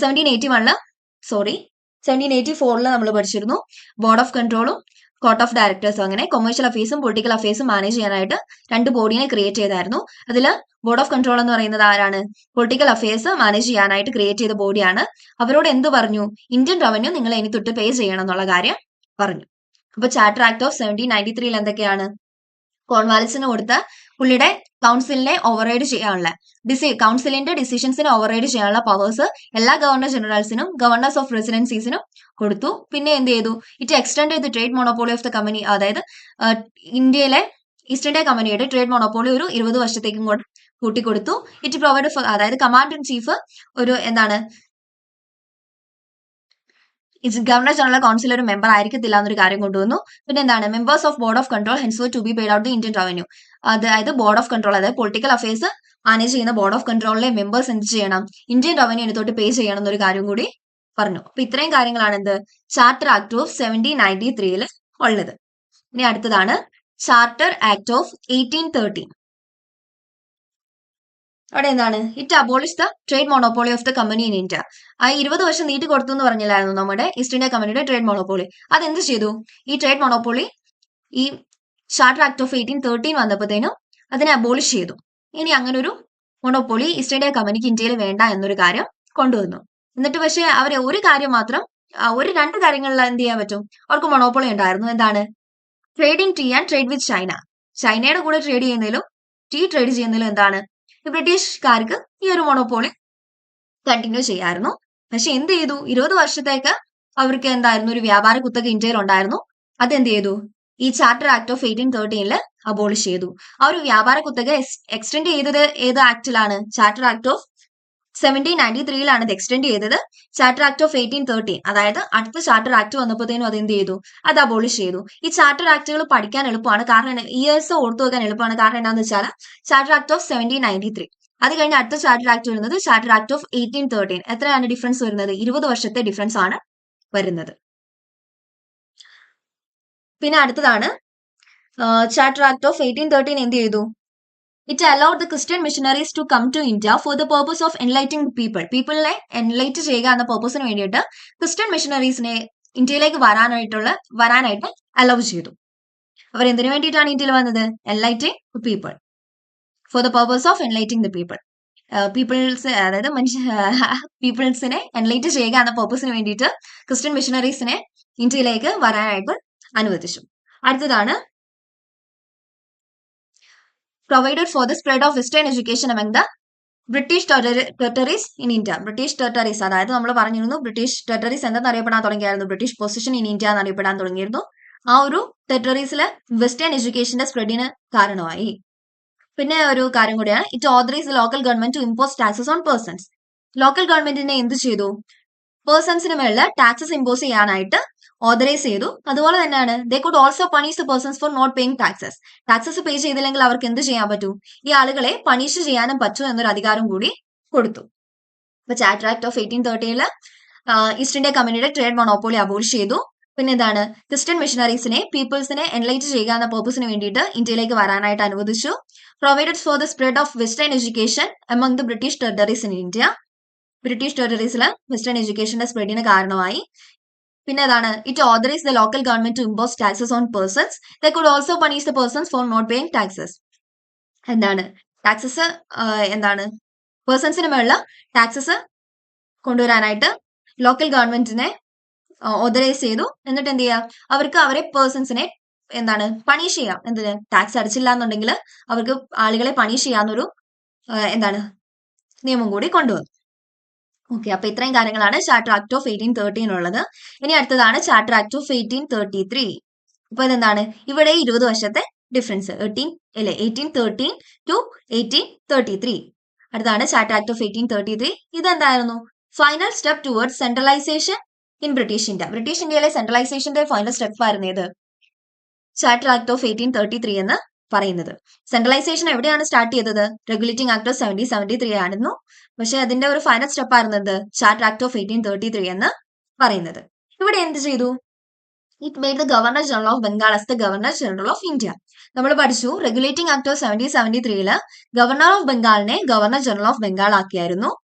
1784 നമ്മൾ പഠിച്ചിരുന്നു. ബോർഡ് ഓഫ് കൺട്രോളും കോർട്ട് ഓഫ് ഡയറക്ടേഴ്സും. അങ്ങനെ കൊമേഴ്ഷ്യൽ അഫയേഴ്സും പൊളിറ്റിക്കൽ അഫയേഴ്സും മാനേജ് ചെയ്യാനായിട്ട് 2 ബോഡിനെ ക്രിയേറ്റ് ചെയ്തായിരുന്നു. അതിൽ ബോർഡ് ഓഫ് കൺട്രോൾ എന്ന് പറയുന്നത് ആരാണ്? പൊളിറ്റിക്കൽ അഫയേഴ്സ് മാനേജ് ചെയ്യാനായിട്ട് ക്രിയേറ്റ് ചെയ്ത ബോഡിയാണ്. അവരോട് എന്ത് പറഞ്ഞു? ഇന്ത്യൻ റവന്യൂ നിങ്ങൾ ഇനി തൊട്ട് പേ ചെയ്യണം എന്നുള്ള കാര്യം പറഞ്ഞു. അപ്പൊ ചാർട്ടർ ആക്ട് ഓഫ് 1793 എന്തൊക്കെയാണ്? കോൺവാലിസിന് കൊടുത്ത പുള്ളിയുടെ കൗൺസിലിനെ ഓവർറൈഡ് ചെയ്യാനുള്ള കൗൺസിലിന്റെ ഡിസിഷൻസിനെ ഓവർറൈഡ് ചെയ്യാനുള്ള പവേഴ്സ് എല്ലാ ഗവർണർ ജനറൽസിനും ഗവർണേഴ്സ് ഓഫ് റെസിഡൻസീസിനും കൊടുത്തു. പിന്നെ എന്ത് ചെയ്തു? ഇറ്റ് എക്സ്റ്റെൻഡ് ചെയ്ത് trade monopoly of the company. അതായത് ഇന്ത്യയിലെ ഈസ്റ്റ് ഇന്ത്യ കമ്പനിയുടെ ട്രേഡ് മോണോപോളി ഒരു 20 വർഷത്തേക്കും കൂടെ കൂട്ടിക്കൊടുത്തു. ഇറ്റ് പ്രൊവൈഡ്, അതായത് കമാൻഡർ ഇൻ ചീഫ് ഒരു ഗവർണർ ജനറൽ കൗൺസിൽ ഒരു മെമ്പർ ആയിരിക്കത്തില്ല എന്നൊരു കാര്യം കൊണ്ടുവന്നു. പിന്നെ എന്താണ്? Members of board of control henceforth to be paid out the Indian revenue. അതായത് ബോർഡ് ഓഫ് കൺട്രോൾ, അതായത് പൊളിറ്റിക്കൽ അഫയേഴ്സ് മാനേജ് ചെയ്യുന്ന ബോർഡ് ഓഫ് കൺട്രോളിലെ മെമ്പേഴ്സ് എന്ത് ചെയ്യണം? ഇന്ത്യൻ റവന്യൂ എടുത്തോട്ട് പേ ചെയ്യണം എന്നൊരു കാര്യം കൂടി പറഞ്ഞു. അപ്പൊ ഇത്രയും കാര്യങ്ങളാണ് ചാർട്ടർ ആക്ട് ഓഫ് 1793 ഉള്ളത്. ഇനി അടുത്തതാണ് ചാർട്ടർ ആക്ട് ഓഫ് 1813. അവിടെ എന്താണ്? It abolish the trade monopoly of the company in India. ആ 20 വർഷം നീട്ടി കൊടുത്തു എന്ന് പറഞ്ഞില്ലായിരുന്നു നമ്മുടെ ഈസ്റ്റ് ഇന്ത്യ കമ്പനിയുടെ ട്രേഡ് മോണോപോളി. അതെന്ത് ചെയ്തു? ഈ ട്രേഡ് മോണോപോളി ഈ ചാർട്ടർ ആക്ട് ഓഫ് 1813 വന്നപ്പോഴത്തേനും അതിനെ അബോളിഷ് ചെയ്തു. ഇനി അങ്ങനെ ഒരു മോണോപോളി ഈസ്റ്റ് ഇന്ത്യ കമ്പനിക്ക് ഇന്ത്യയിൽ വേണ്ട എന്നൊരു കാര്യം കൊണ്ടുവന്നു. എന്നിട്ട് പക്ഷേ അവരെ ഒരു കാര്യം മാത്രം, ഒരു 2 കാര്യങ്ങളിൽ എന്ത് ചെയ്യാൻ പറ്റും? അവർക്ക് മൊണോപോളി ഉണ്ടായിരുന്നു. എന്താണ്? Trade in tea and trade with China. ചൈനയുടെ കൂടെ ട്രേഡ് ചെയ്യുന്നതിലും ടീ ട്രേഡ് ചെയ്യുന്നതിലും എന്താണ്? ബ്രിട്ടീഷുകാർക്ക് ഈ ഒരു മൊണോപോളി കണ്ടിന്യൂ ചെയ്യായിരുന്നു. പക്ഷെ എന്ത് ചെയ്തു? 20 വർഷത്തേക്ക് അവർക്ക് എന്തായിരുന്നു? ഒരു വ്യാപാര കുത്തക ഇന്ത്യയിൽ ഉണ്ടായിരുന്നു. അതെന്ത് ചെയ്തു? ഈ ചാർട്ടർ ആക്ട് ഓഫ് 1813 അബോളിഷ് ചെയ്തു. ആ ഒരു വ്യാപാര കുത്തക എക്സ്റ്റെൻഡ് ചെയ്തത് ഏത് ആക്ടിലാണ്? ചാർട്ടർ ആക്ട് ഓഫ് 1793 ഇത് എക്സ്റ്റെൻഡ് ചെയ്തത്. ചാർട്ടർ ആക്ട് ഓഫ് 1813, അതായത് അടുത്ത ചാർട്ടർ ആക്ട് വന്നപ്പോഴത്തേനും അത് എന്ത് ചെയ്തു? അത് അബോളിഷ് ചെയ്തു. ഈ ചാർട്ടർ ആക്ടുകൾ പഠിക്കാൻ എളുപ്പമാണ്, കാരണം ഇയേഴ്സ് ഓർത്തു വെക്കാൻ എളുപ്പമാണ്. കാരണം എന്താണെന്ന് വെച്ചാൽ ചാർട്ടർ ആക്ട് ഓഫ് 1793, അത് കഴിഞ്ഞ് അടുത്ത ചാർട്ടർ ആക്ട് വരുന്നത് ചാർട്ടർ ആക്ട് ഓഫ് 1813. എത്രയാണ് ഡിഫറൻസ് വരുന്നത്? 20 വർഷത്തെ ഡിഫറൻസ് ആണ് വരുന്നത്. പിന്നെ അടുത്തതാണ് ചാർട്ടർ ആക്ട് ഓഫ് 1813 എന്ത് ചെയ്തു? It allowed the Christian missionaries to come to India for the purpose of enlightening പീപ്പിളിനെ എൻലൈറ്റ് ചെയ്യുക എന്ന പേർപ്പസിന് വേണ്ടിയിട്ട് ക്രിസ്ത്യൻ മിഷനറീസിനെ ഇന്ത്യയിലേക്ക് വരാനായിട്ട് അലൗ ചെയ്തു. അവർ എന്തിനു വേണ്ടിയിട്ടാണ് ഇന്ത്യയിൽ വന്നത്? Enlightening people, four the purpose of enlightening the people. അതായത് പീപ്പിൾസിനെ എൻലൈറ്റ് ചെയ്യുക എന്ന പേർപ്പസിന് വേണ്ടിയിട്ട് ക്രിസ്ത്യൻ മിഷനറീസിനെ ഇന്ത്യയിലേക്ക് വരാനായിട്ട് അനുവദിച്ചു. അടുത്തതാണ് provided for the spread of Western education among the British territories in India. British territories, അതായത് നമ്മൾ പറഞ്ഞിരുന്നു ബ്രിട്ടീഷ് ടെറിട്ടറീസ് എന്തെന്ന് അറിയപ്പെടാൻ തുടങ്ങിയായിരുന്നു, ബ്രിട്ടീഷ് പൊസിഷൻ ഇൻ ഇന്ത്യ എന്നറിയപ്പെടാൻ തുടങ്ങിയിരുന്നു. ആ ഒരു ടെറിട്ടറീസിലെ വെസ്റ്റേൺ എഡ്യൂക്കേഷന്റെ സ്പ്രെഡിന് കാരണമായി. പിന്നെ ഒരു കാര്യം കൂടിയാണ്, it authorise local government to impose taxes on persons. Local ഗവൺമെന്റിനെ എന്ത് ചെയ്തു, പേഴ്സൺസിന് മേളിൽ ടാക്സസ് ഇമ്പോസ് ചെയ്യാനായിട്ട് ഓതറൈസ് ചെയ്തു. അതുപോലെ തന്നെയാണ് they could also punish the persons for not paying taxes. Taxes pay ചെയ്തില്ലെങ്കിൽ അവർക്ക് എന്ത് ചെയ്യാൻ പറ്റൂ, ഈ ആളുകളെ പണിഷ് ചെയ്യാനും പറ്റൂ എന്നൊരു അധികാരം കൂടി കൊടുത്തു. ഇപ്പൊ charter act of 1830 east India കമ്പനിയുടെ ട്രേഡ് മൊണോപ്പോളി അബോളിഷ് ചെയ്തു. പിന്നെ എന്താണ്, ക്രിസ്ത്യൻ മിഷണറീസിനെ പീപ്പിൾസിനെ എൻലൈറ്റ് ചെയ്യുക എന്ന പർപ്പസിന് വേണ്ടിയിട്ട് ഇന്ത്യയിലേക്ക് വരാനായിട്ട് അനുവദിച്ചു. Provided for the spread of western education among the British territories in India. British ടെറിട്ടറീസിലെ വെസ്റ്റേൺ എഡ്യൂക്കേഷന്റെ സ്പ്രെഡിന് കാരണമായി. പിന്നെ ഏതാണ്, it authorise the local government to impose taxes on persons. They could also punish the persons for not paying taxes. എന്താണ് taxes, എന്താണ് പേഴ്സൺസിന് മേളിൽ ടാക്സസ് കൊണ്ടുവരാനായിട്ട് ലോക്കൽ ഗവൺമെന്റിനെ ഓതറൈസ് ചെയ്തു. എന്നിട്ട് എന്ത് ചെയ്യുക, അവർക്ക് അവരെ പേഴ്സൺസിനെ എന്താണ് പണിഷ് ചെയ്യാം. എന്തിന്, ടാക്സ് അടച്ചില്ല എന്നുണ്ടെങ്കിൽ അവർക്ക് ആളുകളെ പണിഷ് ചെയ്യാന്നൊരു എന്താണ് നിയമം കൂടി കൊണ്ടുവന്നു. ഓക്കെ, അപ്പൊ ഇത്രയും കാര്യങ്ങളാണ് ചാർട്ടർ ആക്ട് ഓഫ് 1813 ഉള്ളത്. ഇനി അടുത്തതാണ് ചാർട്ടർ ആക്ട് ഓഫ് 1833. ഇപ്പൊ ഇതെന്താണ്, ഇവിടെ 20 വർഷത്തെ ഡിഫറൻസ്, 1813 ടു 1833. അടുത്താണ് ചാർട്ടർ ആക്ട് ഓഫ് 1833. ഇതെന്തായിരുന്നു, final step towards centralisation in British India. British ഇന്ത്യയിലെ സെൻട്രലൈസേഷന്റെ ഫൈനൽ സ്റ്റെപ്പ് ആയിരുന്നു ഇത്, ചാർട്ടർ ആക്ട് ഓഫ് 1833 എന്ന് പറയുന്നത്. സെൻട്രലൈസേഷൻ എവിടെയാണ് സ്റ്റാർട്ട് ചെയ്തത്, റെഗുലേറ്റിംഗ് ആക്ട് ഓഫ് 1773 ആയിരുന്നു. പക്ഷെ അതിന്റെ ഒരു ഫൈനൽ സ്റ്റെപ്പ് ആയിരുന്നത് ചാർട്ടർ ആക്ട് ഓഫ് 1833 എന്ന് പറയുന്നത്. ഇവിടെ എന്ത് ചെയ്തു, it made the Governor general of Bengal as the Governor general of India. നമ്മൾ പഠിച്ചു regulating act of 1773 governor of ബംഗാളിനെ ഗവർണർ ജനറൽ ഓഫ് ബംഗാൾ ആക്കിയായിരുന്നു.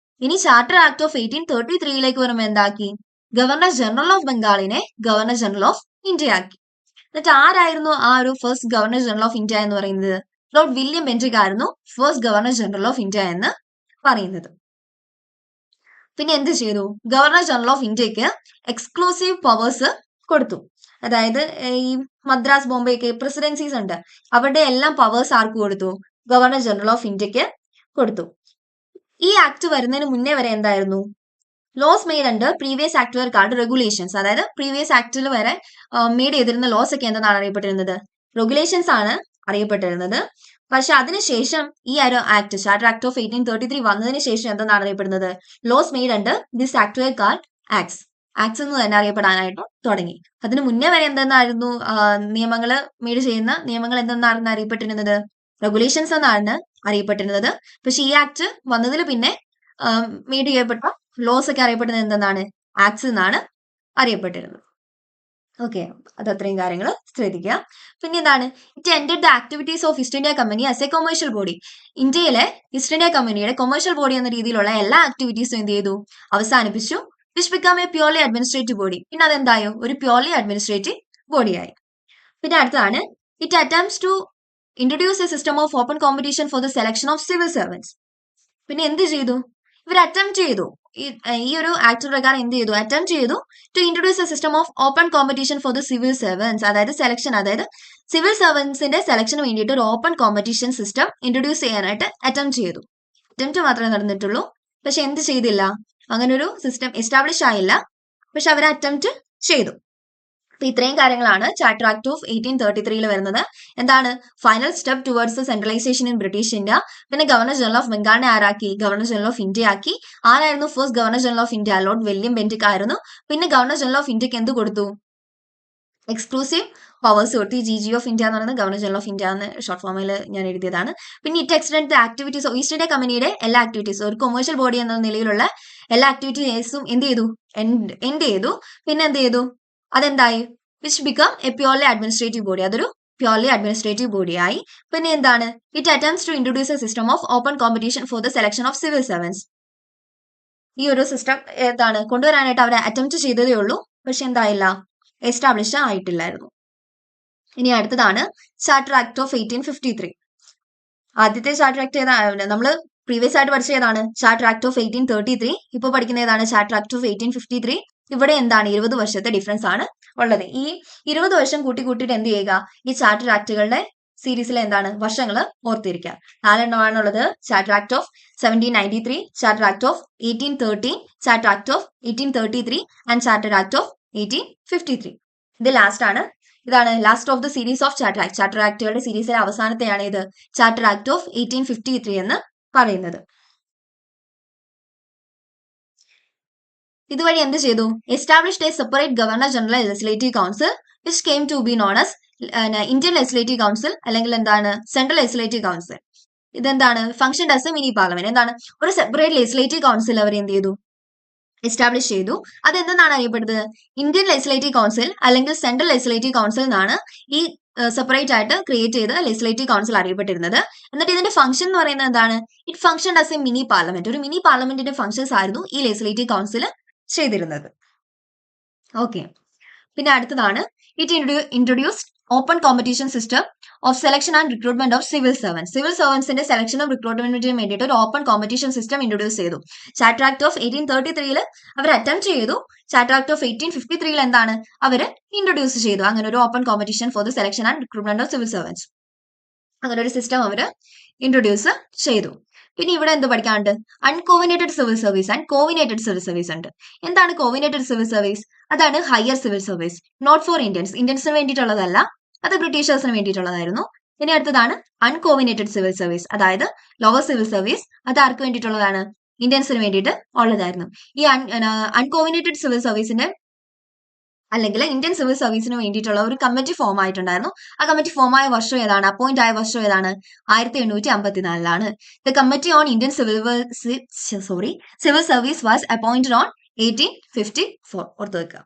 ഇനി ചാർട്ടർ ആക്ട് ഓഫ് 1833 വരുമ്പോൾ എന്താക്കി, ഗവർണർ ജനറൽ ഓഫ് ബംഗാളിനെ ഗവർണർ ജനറൽ ഓഫ് ഇന്ത്യ ആക്കി. എന്നിട്ട് ആരായിരുന്നു ആ ഒരു first governor general of India എന്ന് പറയുന്നത്, ലോർഡ് വില്യം ബെന്റിക് ആയിരുന്നു first governor general of India എന്ന് പറയുന്നത്. പിന്നെ എന്ത് ചെയ്തു, ഗവർണർ ജനറൽ ഓഫ് ഇന്ത്യക്ക് എക്സ്ക്ലൂസീവ് പവേഴ്സ് കൊടുത്തു. അതായത് ഈ മദ്രാസ്, ബോംബെ ഒക്കെ പ്രസിഡൻസീസ് ഉണ്ട്, അവരുടെ എല്ലാം പവേഴ്സ് ആർക്ക് കൊടുത്തു, ഗവർണർ ജനറൽ ഓഫ് ഇന്ത്യക്ക് കൊടുത്തു. ഈ ആക്ട് വരുന്നതിന് മുന്നേ വരെ എന്തായിരുന്നു, laws made under previous act were called regulations. അതായത് പ്രീവിയസ് ആക്ടിൽ വരെ മെയ്ഡ് ചെയ്തിരുന്ന ലോസ് ഒക്കെ എന്താണ് അറിയപ്പെട്ടിരുന്നത്, റെഗുലേഷൻസ് ആണ് അറിയപ്പെട്ടിരുന്നത്. പക്ഷെ അതിനുശേഷം ഈ ഒരു ആക്ട് ചാർട്ടർ ആക്ട് ഓഫ് 1833 വന്നതിന് ശേഷം എന്തെന്നാണ് അറിയപ്പെടുന്നത്, laws made under this act were called acts. Acts എന്ന് തന്നെ അറിയപ്പെടാനായിട്ട് തുടങ്ങി. അതിന് മുന്നേ വരെ എന്തെന്നായിരുന്നു, നിയമങ്ങൾ മെയ്ഡ് ചെയ്യുന്ന നിയമങ്ങൾ എന്തെന്നാണ് അറിയപ്പെട്ടിരുന്നത്, റെഗുലേഷൻസ് എന്നാണ് അറിയപ്പെട്ടിരുന്നത്. പക്ഷെ ഈ ആക്ട് വന്നതിൽ പിന്നെ മെയ്ഡ് ചെയ്യപ്പെട്ട ലോസ് ഒക്കെ അറിയപ്പെടുന്നത് എന്തെന്നാണ്, ആക്ട്സ് എന്നാണ് അറിയപ്പെട്ടിരുന്നത്. ഓക്കെ, അത് അത്രയും കാര്യങ്ങൾ ശ്രദ്ധിക്കുക. പിന്നെ എന്താണ്, it ended the activities of East India Company as a commercial body. ഇന്ത്യയിലെ ഈസ്റ്റ് ഇന്ത്യ കമ്പനിയുടെ കൊമേഴ്ഷ്യൽ ബോഡി എന്ന രീതിയിലുള്ള എല്ലാ ആക്ടിവിറ്റീസും എന്ത് ചെയ്തു, അവസാനിപ്പിച്ചു. Which become a purely administrative body. പിന്നെ അതെന്തായോ, ഒരു പ്യോർലി അഡ്മിനിസ്ട്രേറ്റീവ് ബോഡിയായി. പിന്നെ അടുത്താണ്, it attempts to introduce a system of open competition for the selection of civil servants. പിന്നെ എന്ത് ചെയ്തു, ഇവർ അറ്റംപ്റ്റ് ചെയ്തു, ഈ ഒരു ആക്ട് പ്രകാരം എന്ത് ചെയ്തു, അറ്റംപ്റ്റ് ചെയ്തു to introduce a system of open competition for the civil servants. അതായത് സെലക്ഷൻ, അതായത് സിവിൽ സർവൻസിന്റെ സെലക്ഷന് വേണ്ടിയിട്ട് ഒരു ഓപ്പൺ കോമ്പറ്റീഷൻ സിസ്റ്റം ഇൻട്രൊഡ്യൂസ് ചെയ്യാനായിട്ട് അറ്റംപ്റ്റ് ചെയ്തു. അറ്റംപ്റ്റ് മാത്രമേ നടന്നിട്ടുള്ളൂ, പക്ഷെ എന്ത് ചെയ്തില്ല, അങ്ങനെ ഒരു സിസ്റ്റം എസ്റ്റാബ്ലിഷ് ആയില്ല. പക്ഷെ അവർ അറ്റംപ്റ്റ് ചെയ്തു. അപ്പൊ ഇത്രയും കാര്യങ്ങളാണ് ചാർട്ടർ ആക്ട് ഓഫ് 1833 വരുന്നത്. എന്താണ്, final step towards centralisation in British India. പിന്നെ ഗവർണർ ജനറൽ ഓഫ് ബംഗാളിനെ ആരാക്കി, ഗവർണർ ജനറൽ ഓഫ് ഇന്ത്യ ആക്കി. ആരായിരുന്നു first governor general of India, Lord William Bentinck ആയിരുന്നു. പിന്നെ ഗവർണർ ജനറൽ ഓഫ് ഇന്ത്യക്ക് എന്ത് കൊടുത്തു, എക്സ്ക്ലൂസീവ് പവേഴ്സ് കൊടുത്തു. GG ഓഫ് ഇന്ത്യ എന്ന് പറയുന്നത് ഗവർണർ ജനറൽ ഓഫ് ഇന്ത്യ എന്ന് ഷോർട്ട് ഫോമിൽ ഞാൻ എഴുതിയതാണ്. പിന്നെ it extend the activities of East India കമ്പനിയുടെ എല്ലാ ആക്ടിവിറ്റീസും, ഒരു കൊമേഴ്ഷ്യൽ ബോഡി എന്ന നിലയിലുള്ള എല്ലാ ആക്ടിവിറ്റീസും എന്ത് ചെയ്തു, എൻഡ് ചെയ്തു. പിന്നെ എന്ത് ചെയ്തു, അതെന്തായി, which become a purely administrative body. അതൊരു പ്യോർലി അഡ്മിനിസ്ട്രേറ്റീവ് ബോഡിയായി. പിന്നെ എന്താണ്, it attempts to introduce a system of open competition for the selection of civil servants. ഈ ഒരു സിസ്റ്റം എന്താണ് കൊണ്ടുവരാനായിട്ട് അവർ അറ്റംപ്റ്റ് ചെയ്തതേ ഉള്ളൂ, പക്ഷെ എന്തായില്ല, എസ്റ്റാബ്ലിഷ് ആയിട്ടില്ലായിരുന്നു. ഇനി അടുത്തതാണ് ചാർട്ടർ ആക്ട് ഓഫ് 1853. ആദ്യത്തെ ചാർട്ടർ ആക്ട് ഏതാണ്, നമ്മൾ പ്രീവിയസ് ആയിട്ട് പഠിച്ച ഏതാണ്, ചാർട്ടർ ആക്ട് ഓഫ് 1833. ഇപ്പോൾ പഠിക്കുന്ന ഏതാണ്, ചാർട്ടർ ആക്ട് ഓഫ് 1853. ഇവിടെ എന്താണ്, 20 വർഷത്തെ ഡിഫറൻസ് ആണ് ഉള്ളത്. ഈ 20 വർഷം കൂട്ടിയിട്ട് എന്ത് ചെയ്യുക, ഈ ചാർട്ടർ ആക്ടുകളുടെ സീരീസിലെ എന്താണ് വർഷങ്ങൾ ഓർത്തിരിക്കുക. 4 എണ്ണമാണുള്ളത്. Charter act of 1793, charter act of 1813, charter act of 1833 and charter act of 1853. ഇത് ലാസ്റ്റ് ആണ്. ഇതാണ് last of the series of charter act. Charter ആക്ടുകളുടെ സീരീസിലെ അവസാനത്തെയാണ് ഇത് ചാർട്ടർ ആക്ട് ഓഫ് 1853 എന്ന് പറയുന്നത്. ഇതുവഴി എന്ത് ചെയ്തു? Established a separate Governor General Legislative Council which came to be known as Indian Legislative Council, അല്ലെങ്കിൽ എന്താണ് സെൻട്രൽ ലെജിസ്ലേറ്റീവ് കൗൺസിൽ. ഇതെന്താണ്? Function as a mini parliament. എന്താണ്? ഒരു സെപ്പറേറ്റ് ലെജിസ്ലേറ്റീവ് കൗൺസിൽ അവർ എന്ത് ചെയ്തു? എസ്റ്റാബ്ലിഷ് ചെയ്തു. അത് എന്തെന്നാണ് അറിയപ്പെടുന്നത്? ഇന്ത്യൻ ലെജിസ്ലേറ്റീവ് കൗൺസിൽ അല്ലെങ്കിൽ സെൻട്രൽ ലെജിസ്ലേറ്റീവ് കൗൺസിൽ എന്നാണ് ഈ സെപ്പറേറ്റ് ആയിട്ട് ക്രിയേറ്റ് ചെയ്ത ലെജിസ്ലേറ്റീവ് കൗൺസിൽ അറിയപ്പെട്ടിരുന്നത്. എന്നിട്ട് ഇതിന്റെ ഫംഗ്ഷൻ എന്ന് പറയുന്നത് എന്താണ്? It function as a mini parliament. ഒരു മിനി പാർലമെന്റിന്റെ ഫംഗ്ഷൻസ് ആയിരുന്നു ഈ ലെജിസ്ലേറ്റീവ് കൗൺസിൽ ചെയ്തിരുന്നത്. ഓക്കെ. പിന്നെ അടുത്തതാണ് it introduced open competition system of selection and recruitment of civil servants. Civil സർവൻസിന്റെ സെലക്ഷനും റിക്രൂട്ട്മെന്റിനും വേണ്ടിയിട്ട് ഒരു ഓപ്പൺ കോമ്പറ്റീഷൻ സിസ്റ്റം ഇൻട്രൊഡ്യൂസ് ചെയ്തു. ചാർട്ടർ ആക്ട് ഓഫ് 1833 അവർ അറ്റംപ്റ്റ് ചെയ്തു. ചാർട്ടർ ആക്ട് ഓഫ് 1853 എന്താണ് അവർ ഇൻട്രൊഡ്യൂസ് ചെയ്തു. അങ്ങനെ ഒരു open competition for the selection and recruitment of civil servants, അങ്ങനെ ഒരു സിസ്റ്റം അവർ ഇൻട്രൊഡ്യൂസ് ചെയ്തു. പിന്നെ ഇവിടെ എന്ത് പഠിക്കാനുണ്ട്? Uncovenanted civil service and covenanted civil service ഉണ്ട്. എന്താണ് കോവിനേറ്റഡ് സിവിൽ സർവീസ്? അതാണ് higher civil service, not for Indians. ഇന്ത്യൻസിന് വേണ്ടിയിട്ടുള്ളതല്ല, അത് ബ്രിട്ടീഷേഴ്സിന് വേണ്ടിയിട്ടുള്ളതായിരുന്നു. ഇനി അടുത്തതാണ് അൺകോവിനേറ്റഡ് സിവിൽ സർവീസ്, അതായത് ലോവർ സിവിൽ സർവീസ്. അത് ആർക്ക് വേണ്ടിയിട്ടുള്ളതാണ്? ഇന്ത്യൻസിന് വേണ്ടിയിട്ട് ഉള്ളതായിരുന്നു. ഈ അൺകോവിനേറ്റഡ് സിവിൽ സർവീസിന്റെ അല്ലെങ്കിൽ ഇന്ത്യൻ സിവിൽ സർവീസിന് വേണ്ടിയിട്ടുള്ള ഒരു കമ്മിറ്റി ഫോം ആയിട്ടുണ്ടായിരുന്നു. ആ കമ്മിറ്റി ഫോം ആയ വർഷം ഏതാണ്? അപ്പോയിന്റ് ആയ വർഷം ഏതാണ്? 1854 the committee on Indian civil service was appointed on 1854. ഓർത്ത് വെക്കുക.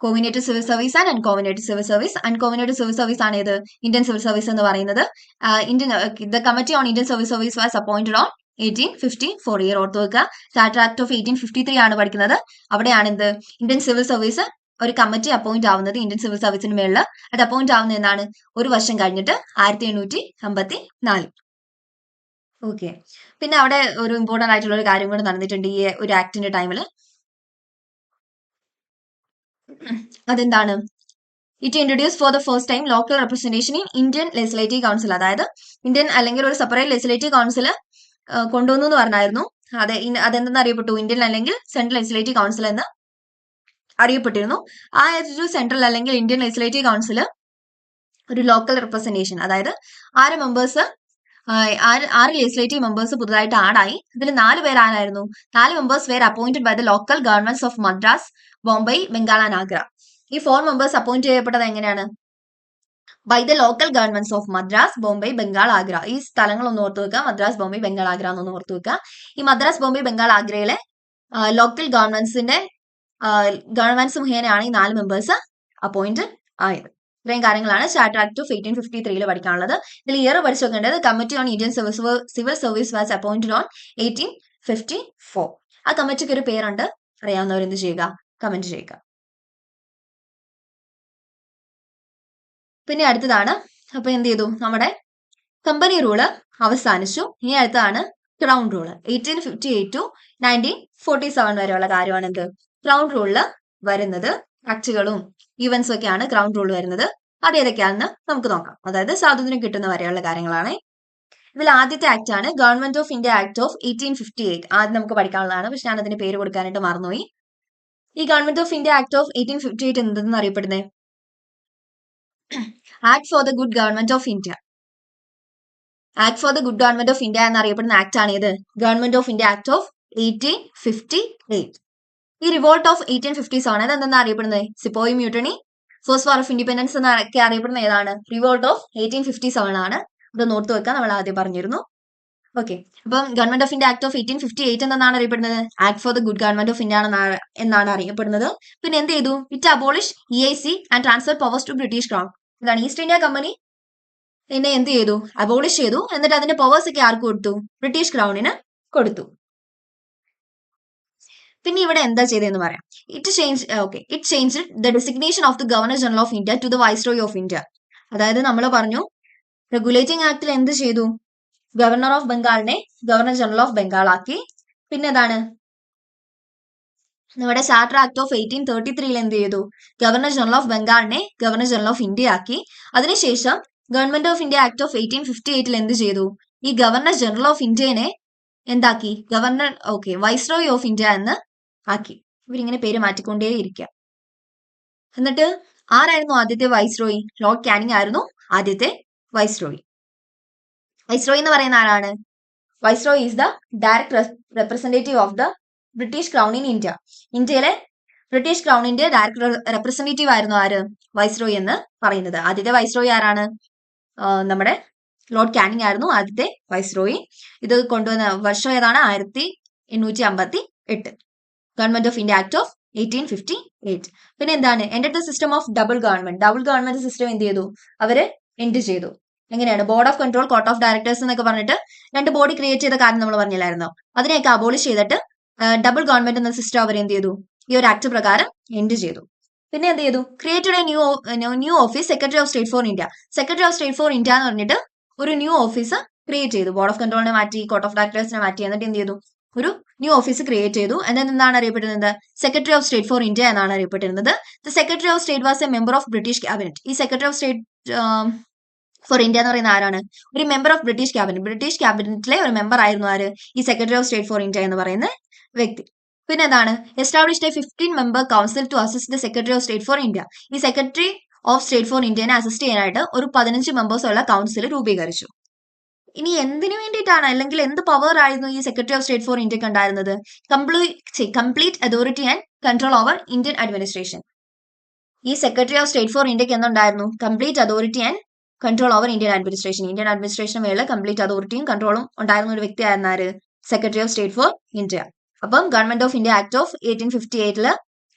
Covenanted civil service and uncovenanted civil service. Uncovenanted civil service ആണ് ഇത് ഇന്ത്യൻ സിവിൽ സർവീസ് എന്ന് പറയുന്നത്. The committee on Indian civil service was appointed on 1854. Year ഓർത്ത് വെക്കുക. Charter act of 1853 ആണ് പഠിക്കുന്നത്. അവിടെയാണ് എന്ത് ഇന്ത്യൻ സിവിൽ സർവീസ് ഒരു കമ്മിറ്റി അപ്പോയിന്റ് ആവുന്നത് ഇന്ത്യൻ സിവിൽ സർവീസിന് മേളിൽ. അത് അപ്പോയിന്റ് ആവുന്നത് എന്നാണ്? ഒരു വർഷം കഴിഞ്ഞിട്ട് 1854. ഓക്കെ. പിന്നെ അവിടെ ഒരു ഇമ്പോർട്ടന്റ് ആയിട്ടുള്ള ഒരു കാര്യം കൂടെ നടന്നിട്ടുണ്ട് ഈ ഒരു ആക്ടിന്റെ ടൈമിൽ. അതെന്താണ്? It introduce four the first time local representation in Indian Legislative council. അതായത് ഇന്ത്യൻ അല്ലെങ്കിൽ ഒരു സെപ്പറേറ്റ് ലെജിസ്ലേറ്റീവ് കൗൺസിൽ കൊണ്ടുവന്നു എന്ന് പറഞ്ഞായിരുന്നു. അതെന്തെന്ന് അറിയപ്പെട്ടു? ഇന്ത്യൻ അല്ലെങ്കിൽ സെൻട്രൽ ലെജിസ്ലേറ്റീവ് കൗൺസിൽ എന്ന് അറിയപ്പെട്ടിരുന്നു. ആ ഒരു സെൻട്രൽ അല്ലെങ്കിൽ ഇന്ത്യൻ ലെജിസ്ലേറ്റീവ് കൗൺസിൽ ഒരു ലോക്കൽ റെപ്രസെന്റേഷൻ, അതായത് 6 ലെജിസ്ലേറ്റീവ് മെമ്പേഴ്സ് പുതുതായിട്ട് ആഡായി. ഇതിൽ 4 പേര് ആരായിരുന്നു? 4 members were appointed by the local governments of Madras, Bombay, Bengal and Agra. ഈ 4 മെമ്പേഴ്സ് അപ്പോയിന്റ് ചെയ്യപ്പെട്ടത് എങ്ങനെയാണ്? By the local governments of Madras, Bombay, Bengal, Agra. ഈ സ്ഥലങ്ങൾ ഒന്ന് ഓർത്തു വെക്കുക. മദ്രാസ്, ബോംബെ, ബംഗാൾ, ആഗ്ര എന്നൊന്ന് ഓർത്തു വെക്കുക. ഈ മദ്രാസ്, ബോംബെ, ബംഗാൾ, ആഗ്രയിലെ ലോക്കൽ ഗവൺമെന്റ്സ് മുഖേനയാണ് ഈ 4 മെമ്പേഴ്സ് അപ്പോയിന്റ് ആയത്. ഇത്രയും കാര്യങ്ങളാണ് ചാർട്ടർ ആക്ട് ഓഫ് 1853 പഠിക്കാനുള്ളത്. ഇതിൽ ഇയർ പഠിച്ചു വെക്കേണ്ടത് committee on Indian civil service was appointed on 1854. ആ കമ്മിറ്റിക്ക് ഒരു പേരുണ്ട്. അറിയാവുന്നവർ എന്ത് ചെയ്യുക? കമന്റ് ചെയ്യുക. പിന്നെ അടുത്തതാണ്, അപ്പൊ എന്ത് ചെയ്തു? നമ്മുടെ കമ്പനി റൂള് അവസാനിച്ചു. ഇനി അടുത്തതാണ് ക്രൗൺ റൂള്. 1858 to 1947 വരെയുള്ള കാര്യമാണ് എന്ത്? ക്രൗൺ റൂളില് വരുന്നത്. ആക്ടുകളും ഈവൻസും ഒക്കെയാണ് ക്രൗൺ റൂൾ വരുന്നത്. അത് ഏതൊക്കെയാണെന്ന് നമുക്ക് നോക്കാം. അതായത് സ്വാതന്ത്ര്യം കിട്ടുന്ന വരെയുള്ള കാര്യങ്ങളാണ്. ഇതിൽ ആദ്യത്തെ ആക്ട് ആണ് government of India act of 1858. ആദ്യം നമുക്ക് പഠിക്കാനുള്ളതാണ്, പക്ഷെ ഞാൻ അതിന് പേര് കൊടുക്കാനായിട്ട് മറന്നുപോയി. ഈ government of India act of 1858 എന്തെന്ന് അറിയപ്പെടുന്നത്? Act for the Good Government of India. Act for the Good Government of India എന്നറിയപ്പെടുന്ന ആക്ട് ആണ് ഇത് government of India act of 1858. ഈ റിവോൾട്ട് ഓഫ് 1857 അതെന്തെന്ന് അറിയപ്പെടുന്നത്? Sepoy mutiny, first war of independence എന്നൊക്കെ അറിയപ്പെടുന്ന ഏതാണ്? റിവോൾട്ട് ഓഫ് 1857 ആണ്. ഇത് നോർത്ത് വെക്കാൻ നമ്മൾ ആദ്യം പറഞ്ഞിരുന്നു. ഓക്കെ. അപ്പം government of India act of 1858 എന്നാണ് അറിയപ്പെടുന്നത്. Act for the Good Government of India എന്നാണ് അറിയപ്പെടുന്നത്. പിന്നെ എന്ത് ചെയ്തു? It abolish EIC and transfer powers to British Crown. ഇതാണ് ഈസ്റ്റ് ഇന്ത്യ കമ്പനി എന്നെ എന്ത് ചെയ്തു? അബോളിഷ് ചെയ്തു. എന്നിട്ട് അതിന്റെ പവേഴ്സ് ഒക്കെ ആർക്ക് കൊടുത്തു? ബ്രിട്ടീഷ് ക്രൗണിന് കൊടുത്തു. പിന്നെ ഇവിടെ എന്താ ചെയ്തതെന്ന് പറയാം. It change the designation of the Governor general of India to the Viceroy of India. അതായത് നമ്മൾ പറഞ്ഞു റെഗുലേറ്റിംഗ് ആക്ടിൽ എന്ത് ചെയ്തു? ഗവർണർ ഓഫ് ബംഗാളിനെ ഗവർണർ ജനറൽ ഓഫ് ബംഗാൾ ആക്കി. പിന്നെ എന്താണ്? നമ്മുടെ ചാർട്ടർ ആക്ട് ഓഫ് 1833 എന്ത് ചെയ്തു? ഗവർണർ ജനറൽ ഓഫ് ബംഗാളിനെ ഗവർണർ ജനറൽ ഓഫ് ഇന്ത്യ ആക്കി. അതിനുശേഷം government of India act of 1858 എന്ത് ചെയ്തു? ഈ ഗവർണർ ജനറൽ ഓഫ് ഇന്ത്യനെ എന്താക്കി? വൈസ്രോയി ഓഫ് ഇന്ത്യ എന്ന് ആക്കി. ഇവരിങ്ങനെ പേര് മാറ്റിക്കൊണ്ടേയിരിക്കുക. എന്നിട്ട് ആരായിരുന്നു ആദ്യത്തെ വൈസ്രോയി? ലോർഡ് കാനിങ് ആയിരുന്നു ആദ്യത്തെ വൈസ്രോയി. വൈസ്രോയി എന്ന് പറയുന്ന ആരാണ്? Viceroy is the direct representative of the British crown in India. ഇന്ത്യയിലെ ബ്രിട്ടീഷ് ക്രൗണിന്റെ ഡയറക്ട് റെപ്രസെന്റേറ്റീവ് ആയിരുന്നു ആര്? വൈസ്രോയി എന്ന് പറയുന്നത്. ആദ്യത്തെ വൈസ്രോയി ആരാണ്? നമ്മുടെ ലോർഡ് കാനിങ് ആയിരുന്നു ആദ്യത്തെ വൈസ്രോയി. ഇത് കൊണ്ടുവന്ന വർഷം ഏതാണ്? 1858. Government of India act of 1858. പിന്നെ എന്താണ്? End the system of double government. Double government system എന്ത് ചെയ്തു? അവര് എൻഡ് ചെയ്തു. എങ്ങനെയാണ്? Board of control, court of directors എന്നൊക്കെ പറഞ്ഞിട്ട് 2 ബോഡി ക്രിയേറ്റ് ചെയ്ത കാര്യം നമ്മൾ പറഞ്ഞില്ലായിരുന്നോ? അതിനെയൊക്കെ അബോളിഷ് ചെയ്തിട്ട് ഡബിൾ ഗവൺമെന്റ് എന്ന സിസ്റ്റം അവർ എന്ത് ചെയ്തു? ഈ ഒരു ആക്ട് പ്രകാരം എൻഡ് ചെയ്തു. പിന്നെ എന്ത് ചെയ്തു? Created a new office, secretary of state for India. Secretary of state for India എന്ന് പറഞ്ഞിട്ട് ഒരു ന്യൂ ഓഫീസ് ക്രിയേറ്റ് ചെയ്തു. ബോർഡ് ഓഫ് കൺട്രോളിനെ മാറ്റി, കോർട്ട് ഓഫ് ഡയറക്ടേഴ്സിനെ മാറ്റി, എന്നിട്ട് എന്ത് ചെയ്തു? ഒരു ന്യൂ ഓഫീസ് ക്രിയേറ്റ് ചെയ്തു. എന്നിട്ട് എന്താണ് അറിയപ്പെടുന്നത്? Secretary of state for India എന്നാണ് അറിയപ്പെട്ടിരുന്നത്. The secretary of state was a member of British cabinet. ഈ secretary of state for India എന്ന് പറയുന്ന ആരാണ്? ഒരു member of British cabinet. British ക്യാബിനറ്റിലെ ഒരു മെമ്പർ ആയിരുന്നു ആര്? ഈ secretary of state for India എന്ന് പറയുന്ന വ്യക്തി. പിന്നെ എന്താണ്? Established a 15 member council to assist the secretary of state for India. ഈ സെക്രട്ടറി ഓഫ് സ്റ്റേറ്റ് ഫോർ ഇന്ത്യനെ അസിസ്റ്റ് ചെയ്യാനായിട്ട് ഒരു 15 മെമ്പേഴ്സ് ഉള്ള കൗൺസിൽ രൂപീകരിച്ചു. ഇനി എന്തിനു വേണ്ടിയിട്ടാണ്, അല്ലെങ്കിൽ എന്ത് പവർ ആയിരുന്നു ഈ സെക്രട്ടറി ഓഫ് സ്റ്റേറ്റ് ഫോർ ഇന്ത്യക്ക് ഉണ്ടായിരുന്നത്? Complete authority and control over Indian administration. ഈ സെക്രട്ടറി ഓഫ് സ്റ്റേറ്റ് ഫോർ ഇന്ത്യക്ക് എന്തുണ്ടായിരുന്നു? Complete authority and control over Indian administration. Indian അഡ്മിനിസ്ട്രേഷന് മേലെ കംപ്ലീറ്റ് അതോറിറ്റിയും കൺട്രോളും ഉണ്ടായിരുന്ന ഒരു വ്യക്തിയായിരുന്നു ആര്? Secretary of state for India. അപ്പം government of India act of 1858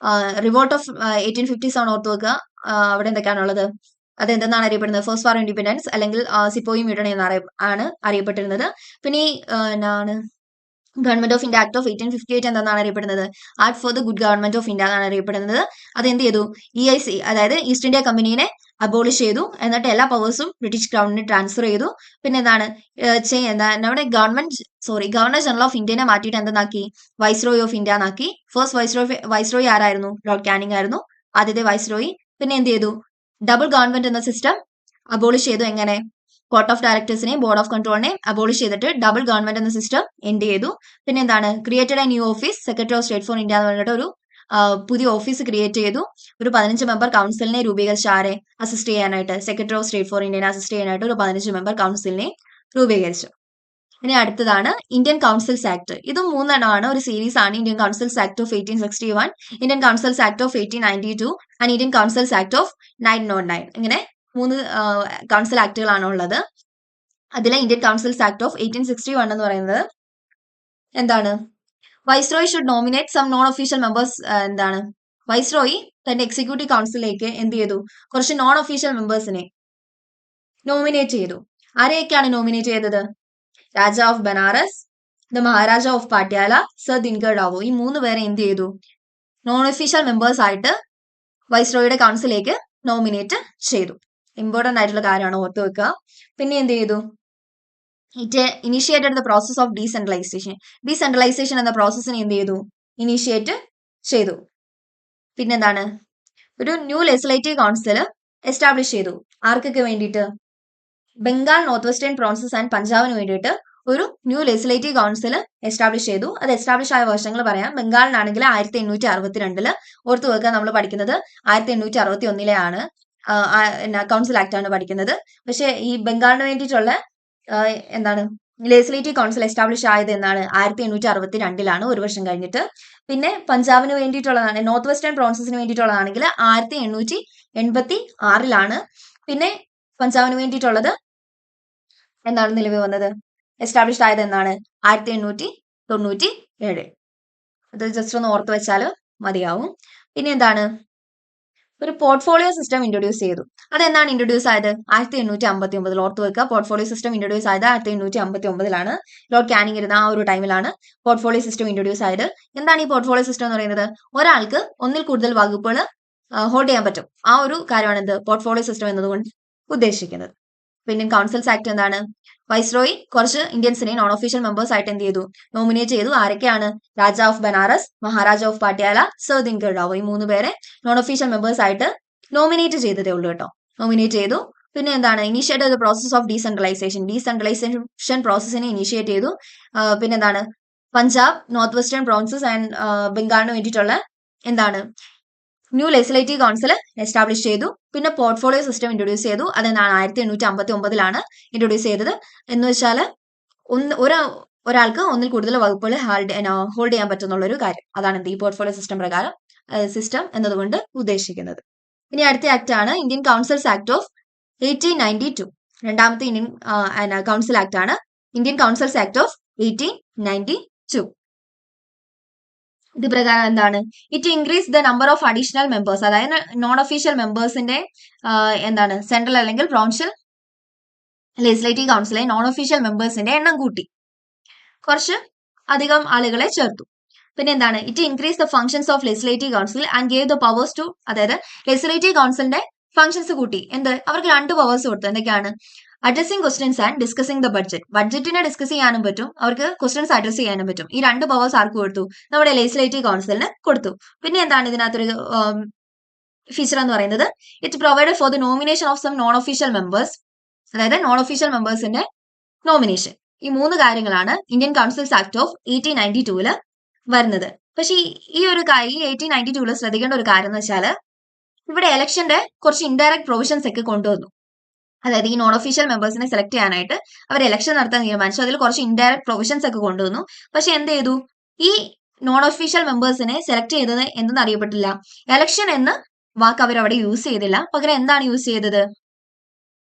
revolt of 1857 ഓർത്ത് വെക്കുക. അവിടെ എന്തൊക്കെയാണുള്ളത്? അത് എന്തെന്നാണ് അറിയപ്പെടുന്നത്? ഫസ്റ്റ് വാർ ഇൻഡിപെൻഡൻസ് അല്ലെങ്കിൽ സിപ്പോയി മ്യൂട്ടണി ആണ് അറിയപ്പെട്ടിരുന്നത്. പിന്നെ ഈ government of India act of 1858 എന്താണ് അറിയപ്പെടുന്നത്? Act for the Good Government of India എന്നാണ് അറിയപ്പെടുന്നത്. അത് എന്ത് ചെയ്തു? EIC, അതായത് ഈസ്റ്റ് ഇന്ത്യ കമ്പനീനെ അബോളിഷ് ചെയ്തു. എന്നിട്ട് എല്ലാ പവേഴ്സും ബ്രിട്ടീഷ് ക്രൗണിന് ട്രാൻസ്ഫർ ചെയ്തു. പിന്നെ എന്താണ് നമ്മുടെ ഗവർണർ ജനറൽ ഓഫ് ഇന്ത്യനെ മാറ്റിയിട്ട് എന്തെന്നാക്കി? വൈസ്രോയി ഓഫ് ഇന്ത്യ എന്നാക്കി. ഫസ്റ്റ് വൈസ്രോയി ആരായിരുന്നു? ലോർഡ് കാനിങ് ആയിരുന്നു ആദ്യത്തെ വൈസ്രോയി. പിന്നെ എന്ത് ചെയ്തു? ഡബിൾ ഗവൺമെന്റ് എന്ന സിസ്റ്റം അബോളിഷ് ചെയ്തു. എങ്ങനെ? കോർട്ട് ഓഫ് ഡയറക്ടേഴ്സിനെയും ബോർഡ് ഓഫ് കൺട്രോളിനെയും അബോളിഷ് ചെയ്തിട്ട് ഡബിൾ ഗവൺമെന്റ് എന്ന സിസ്റ്റം എൻഡ് ചെയ്തു. പിന്നെ എന്താണ്? Created a new office, secretary of state for India എന്ന് പറഞ്ഞിട്ട് ഒരു പുതിയ ഓഫീസ് ക്രിയേറ്റ് ചെയ്തു. ഒരു 15 മെമ്പർ കൗൺസിലിനെ രൂപീകരിച്ച ആരെ അസിസ്റ്റ് ചെയ്യാനായിട്ട്? സെക്രട്ടറി ഓഫ് സ്റ്റേറ്റ് ഫോർ ഇന്ത്യനെ അസിസ്റ്റ് ചെയ്യാനായിട്ട് ഒരു 15 മെമ്പർ കൗൺസിലിനെ രൂപീകരിച്ചു. ഇനി അടുത്തതാണ് ഇന്ത്യൻ കൗൺസിൽസ് ആക്ട്. ഇത് 3 എണ്ണമാണ്, ഒരു സീരീസ് ആണ്. Indian councils act of 1861, Indian councils act of 1892 and Indian councils act of 1909. ഇങ്ങനെ 3 കൗൺസിൽ ആക്ടുകളാണ് ഉള്ളത്. അതിലെ ഇന്ത്യൻ കൗൺസിൽസ് ആക്ട് ഓഫ് 1861 എന്ന് പറയുന്നത് എന്താണ്? Viceroy should nominate some non official members. എന്താണ്? വൈസ്രോയി തന്റെ എക്സിക്യൂട്ടീവ് കൗൺസിലേക്ക് എന്ത് ചെയ്തു? കുറച്ച് നോൺ ഒഫീഷ്യൽ മെമ്പേഴ്സിനെ നോമിനേറ്റ് ചെയ്തു. ആരെയൊക്കെയാണ് നോമിനേറ്റ് ചെയ്തത്? Raja of Benares, the maharaja of Patiala, sir Dinkar ഈ 3 പേരെ എന്ത് ചെയ്തു? നോൺ ഒഫീഷ്യൽ മെമ്പേഴ്സ് ആയിട്ട് വൈസ്രോയിയുടെ കൗൺസിലേക്ക് നോമിനേറ്റ് ചെയ്തു. ഇമ്പോർട്ടന്റ് ആയിട്ടുള്ള കാര്യമാണ്, ഓർത്ത് വെക്കുക. പിന്നെ എന്ത് ചെയ്തു? It initiated the process of decentralisation. Decentralisation എന്ന പ്രോസസ്സിനെ എന്ത് ചെയ്തു? ഇനിഷ്യേറ്റ് ചെയ്തു. പിന്നെന്താണ്? ഒരു ന്യൂ ലെജിസ്ലേറ്റീവ് കൗൺസിൽ എസ്റ്റാബ്ലിഷ് ചെയ്തു. ആർക്കൊക്കെ വേണ്ടിയിട്ട്? Bengal, north western provinces and പഞ്ചാബിന് വേണ്ടിയിട്ട് ഒരു ന്യൂ ലെജിസ്ലേറ്റീവ് കൗൺസിൽ എസ്റ്റാബ്ലിഷ് ചെയ്തു. അത് എസ്റ്റാബ്ലിഷ് ആയ വർഷങ്ങൾ പറയാം. ബംഗാളിനാണെങ്കിൽ 1862 ഓർത്ത് വെക്കുക. നമ്മൾ പഠിക്കുന്നത് 1861 കൗൺസിൽ ആക്ട് ആണ് പഠിക്കുന്നത്. പക്ഷെ ഈ ബംഗാളിന് വേണ്ടിയിട്ടുള്ള എന്താണ് ലെജിസ്ലേറ്റീവ് കൗൺസിൽ എസ്റ്റാബ്ലിഷ് ആയത് എന്നാണ്? 1862 ഒരു വർഷം കഴിഞ്ഞിട്ട്. പിന്നെ പഞ്ചാബിന് വേണ്ടിയിട്ടുള്ളതാണ്, നോർത്ത് വെസ്റ്റേൺ പ്രോവിൻസസിന് വേണ്ടിയിട്ടുള്ളതാണെങ്കിൽ 1886 പിന്നെ പഞ്ചാബിന് വേണ്ടിയിട്ടുള്ളത് എന്താണ് നിലവിൽ വന്നത്? എസ്റ്റാബ്ലിഷ് ആയത് എന്നാണ്? 1897. അത് ജസ്റ്റ് ഒന്ന് ഓർത്ത് വെച്ചാൽ മതിയാവും. പിന്നെ എന്താണ്? ഒരു പോർട്ട്ഫോളിയോ സിസ്റ്റം ഇൻട്രൊഡ്യൂസ് ചെയ്തു. അതെന്നാണ് ഇൻട്രൊഡ്യൂസ് ആയത്? 1859. ഓർത്ത് വെക്കുക. പോർട്ട്ഫോളിയോ സിസ്റ്റം ഇൻട്രൊഡ്യൂസ് ആയത് 1859 ലോർഡ് കാനിങ് ഇരുന്ന ആ ഒരു ടൈമിലാണ് പോർട്ട്ഫോളിയോ സിസ്റ്റം ഇൻട്രൊഡ്യൂസ് ആയത്. എന്താണ് ഈ പോർട്ട്ഫോളിയോ സിസ്റ്റം എന്ന് പറയുന്നത്? ഒരാൾക്ക് ഒന്നിൽ കൂടുതൽ വകുപ്പുകൾ ഹോൾഡ് ചെയ്യാൻ പറ്റും. ആ ഒരു കാര്യമാണ് എന്ത്? പോർട്ട്ഫോളിയോ സിസ്റ്റം എന്നതുകൊണ്ട് ഉദ്ദേശിക്കുന്നത്. ഇന്ത്യൻ കൗൺസിൽസ് ആക്ട് എന്താണ്? വൈസ്രോയി കുറച്ച് ഇന്ത്യൻസിനെ നോൺ ഒഫീഷ്യൽ മെമ്പേഴ്സ് ആയിട്ട് എന്ത് ചെയ്തു, നോമിനേറ്റ് ചെയ്തു. ആരൊക്കെയാണ്? Raja of Benares, maharaja of Patiala, sir Dinkar Rao. ഈ 3 പേരെ നോൺ ഒഫീഷ്യൽ മെമ്പേഴ്സ് ആയിട്ട് നോമിനേറ്റ് ചെയ്തതേ ഉള്ളൂ കേട്ടോ. നോമിനേറ്റ് ചെയ്തു. പിന്നെ എന്താണ്? Initiate the process of decentralisation പ്രോസസ്സിനെ ഇനീഷ്യേറ്റ് ചെയ്തു. പിന്നെ എന്താണ്? Punjab, north western provinces and ബംഗാളിന് വേണ്ടിയിട്ടുള്ള എന്താണ് ന്യൂ ലെജിസ്ലേറ്റീവ് കൗൺസിൽ എസ്റ്റാബ്ലിഷ് ചെയ്തു. പിന്നെ പോർട്ട്ഫോളിയോ സിസ്റ്റം ഇൻട്രൊഡ്യൂസ് ചെയ്തു. അതെന്താണ്? 1859 ഇൻട്രൊഡ്യൂസ് ചെയ്തത്. എന്ന് വെച്ചാൽ ഒരാൾക്ക് ഒന്നിൽ കൂടുതൽ വകുപ്പുകൾ ഹോൾഡ് ചെയ്യാൻ പറ്റുന്നുള്ള ഒരു കാര്യം. അതാണ് എന്ത് ഈ പോർട്ട്ഫോളിയോ സിസ്റ്റം പ്രകാരം സിസ്റ്റം എന്നതുകൊണ്ട് ഉദ്ദേശിക്കുന്നത്. ഇനി അടുത്ത ആക്ട് ആണ് ഇന്ത്യൻ കൗൺസിൽസ് ആക്ട് ഓഫ് 1892. രണ്ടാമത്തെ ഇന്ത്യൻ കൗൺസിൽ ആക്ട് ആണ് ഇന്ത്യൻ കൗൺസിൽസ് ആക്ട് ഓഫ് 1892. ഇത് പ്രകാരം എന്താണ്? It increase the number of additional members. അതായത് നോൺ ഒഫീഷ്യൽ മെമ്പേഴ്സിന്റെ എന്താണ് സെൻട്രൽ അല്ലെങ്കിൽ പ്രൊവിൻഷ്യൽ ലെജിസ്ലേറ്റീവ് കൗൺസിലെ നോൺ ഒഫീഷ്യൽ മെമ്പേഴ്സിന്റെ എണ്ണം കൂട്ടി, കുറച്ച് അധികം ആളുകളെ ചേർത്തു. പിന്നെ എന്താണ്? It increase the functions of legislative council and gave the powers to. അതായത് ലെജിസ്ലേറ്റീവ് കൗൺസിലിന്റെ ഫംഗ്ഷൻസ് കൂട്ടി. എന്ത്? അവർക്ക് 2 പവേഴ്സ് കൊടുത്തു. എന്തൊക്കെയാണ്? Addressing questions and discussing the budget. ബഡ്ജറ്റിനെ ഡിസ്കസ് ചെയ്യാനും പറ്റും, അവർക്ക് ക്വസ്റ്റ്യൻസ് അഡ്രസ് ചെയ്യാനും പറ്റും. ഈ 2 പവേഴ്സ് ആർക്ക് കൊടുത്തു? നമ്മുടെ ലെജിസ്ലേറ്റീവ് കൗൺസിലിന് കൊടുത്തു. പിന്നെ എന്താണ് ഇതിനകത്തൊരു ഫീച്ചർ എന്ന് പറയുന്നത്? It provided for the nomination of some non official members. അതായത് നോൺ ഒഫീഷ്യൽ മെമ്പേഴ്സിന്റെ നോമിനേഷൻ. ഈ 3 കാര്യങ്ങളാണ് ഇന്ത്യൻ കൗൺസിൽസ് ആക്ട് ഓഫ് 1892 വരുന്നത്. പക്ഷെ ഈ 1892 ശ്രദ്ധിക്കേണ്ട ഒരു കാര്യം എന്ന് വെച്ചാൽ ഇവിടെ ഇലക്ഷന്റെ കുറച്ച് ഇൻഡയറക്ട് പ്രൊവിഷൻസ് ഒക്കെ കൊണ്ടുവന്നു. അതായത് ഈ നോൺ ഒഫീഷ്യൽ മെമ്പേഴ്സിനെ സെലക്ട് ചെയ്യാനായിട്ട് അവർ ഇലക്ഷൻ നടത്താൻ തീരുമാനിച്ചു. അതിൽ കുറച്ച് ഇൻഡയറക്ട് പ്രൊവിഷൻസ് ഒക്കെ കൊണ്ടുവന്നു. പക്ഷെ എന്ത് ചെയ്തു? ഈ നോൺ ഒഫീഷ്യൽ മെമ്പേഴ്സിനെ സെലക്ട് ചെയ്തത് എന്തെന്ന് അറിയപ്പെട്ടില്ല. ഇലക്ഷൻ എന്ന് വാക്ക് അവർ അവിടെ യൂസ് ചെയ്തില്ല. പകരം എന്താണ് യൂസ് ചെയ്തത്?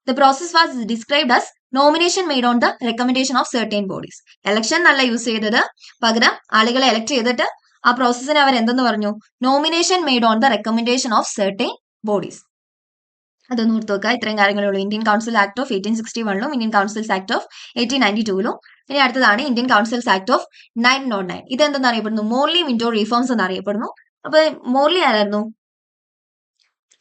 The process was described as nomination made on the recommendation of certain bodies. Election എന്നല്ല യൂസ് ചെയ്തത്, പകരം ആളുകളെ എലക്ട് ചെയ്തിട്ട് ആ പ്രോസസ്സിനെ അവർ എന്തെന്ന് പറഞ്ഞു? Nomination made on the recommendation of certain bodies. അതൊന്ന് ഓർത്ത് വെക്കുക. ഇത്രയും കാര്യങ്ങളുള്ളൂ Indian council act of 1861 Indian councils act of 1892. ഇനി അടുത്തതാണ് ഇന്ത്യൻ കൗൺസിൽസ് ആക്ട് ഓഫ് 1909. ഇത് എന്തെന്ന് അറിയപ്പെടുന്നു? മോർലി വിൻഡോ റീഫോംസ് എന്ന് അറിയപ്പെടുന്നു. അപ്പൊ മോർലി ആരായിരുന്നു?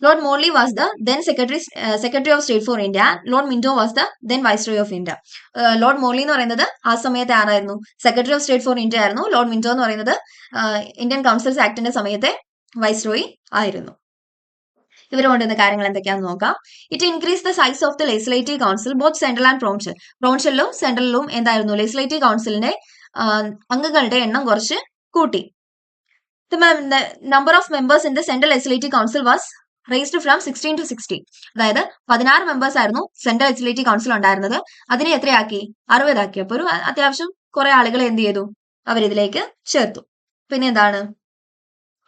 Lord Morley was the then Secretary of state for India. Lord Minto was the then Viceroy of India. Lord Morley എന്ന് പറയുന്നത് ആ സമയത്തെ ആരായിരുന്നു? Secretary of state for India ആയിരുന്നു. ലോർഡ് മിന്റോ എന്ന് പറയുന്നത് ഇന്ത്യൻ കൗൺസിൽസ് ആക്ടിന്റെ സമയത്തെ വൈസ്രോയി ആയിരുന്നു. ഇവർ കൊണ്ടുവന്ന കാര്യങ്ങൾ എന്തൊക്കെയാണെന്ന് നോക്കാം. It increase the size of the legislative council both central and provincial. പ്രൊവിൻഷ്യലിലും സെൻട്രലിലും എന്തായിരുന്നു? ലെജിസ്ലേറ്റീവ് കൗൺസിലിന്റെ അംഗങ്ങളുടെ എണ്ണം കുറച്ച് കൂട്ടി. The number of members in the central legislative council was raised from 16 to 60. അതായത് 16 മെമ്പേഴ്സ് ആയിരുന്നു സെൻട്രൽ ലെജിസ്ലേറ്റീവ് കൗൺസിൽ ഉണ്ടായിരുന്നത്. അതിനെ എത്രയാക്കി? 60 ആക്കി. അപ്പൊ ഒരു അത്യാവശ്യം കുറെ ആളുകളെ എന്ത് ചെയ്തു? അവരിതിലേക്ക് ചേർത്തു. പിന്നെ എന്താണ്?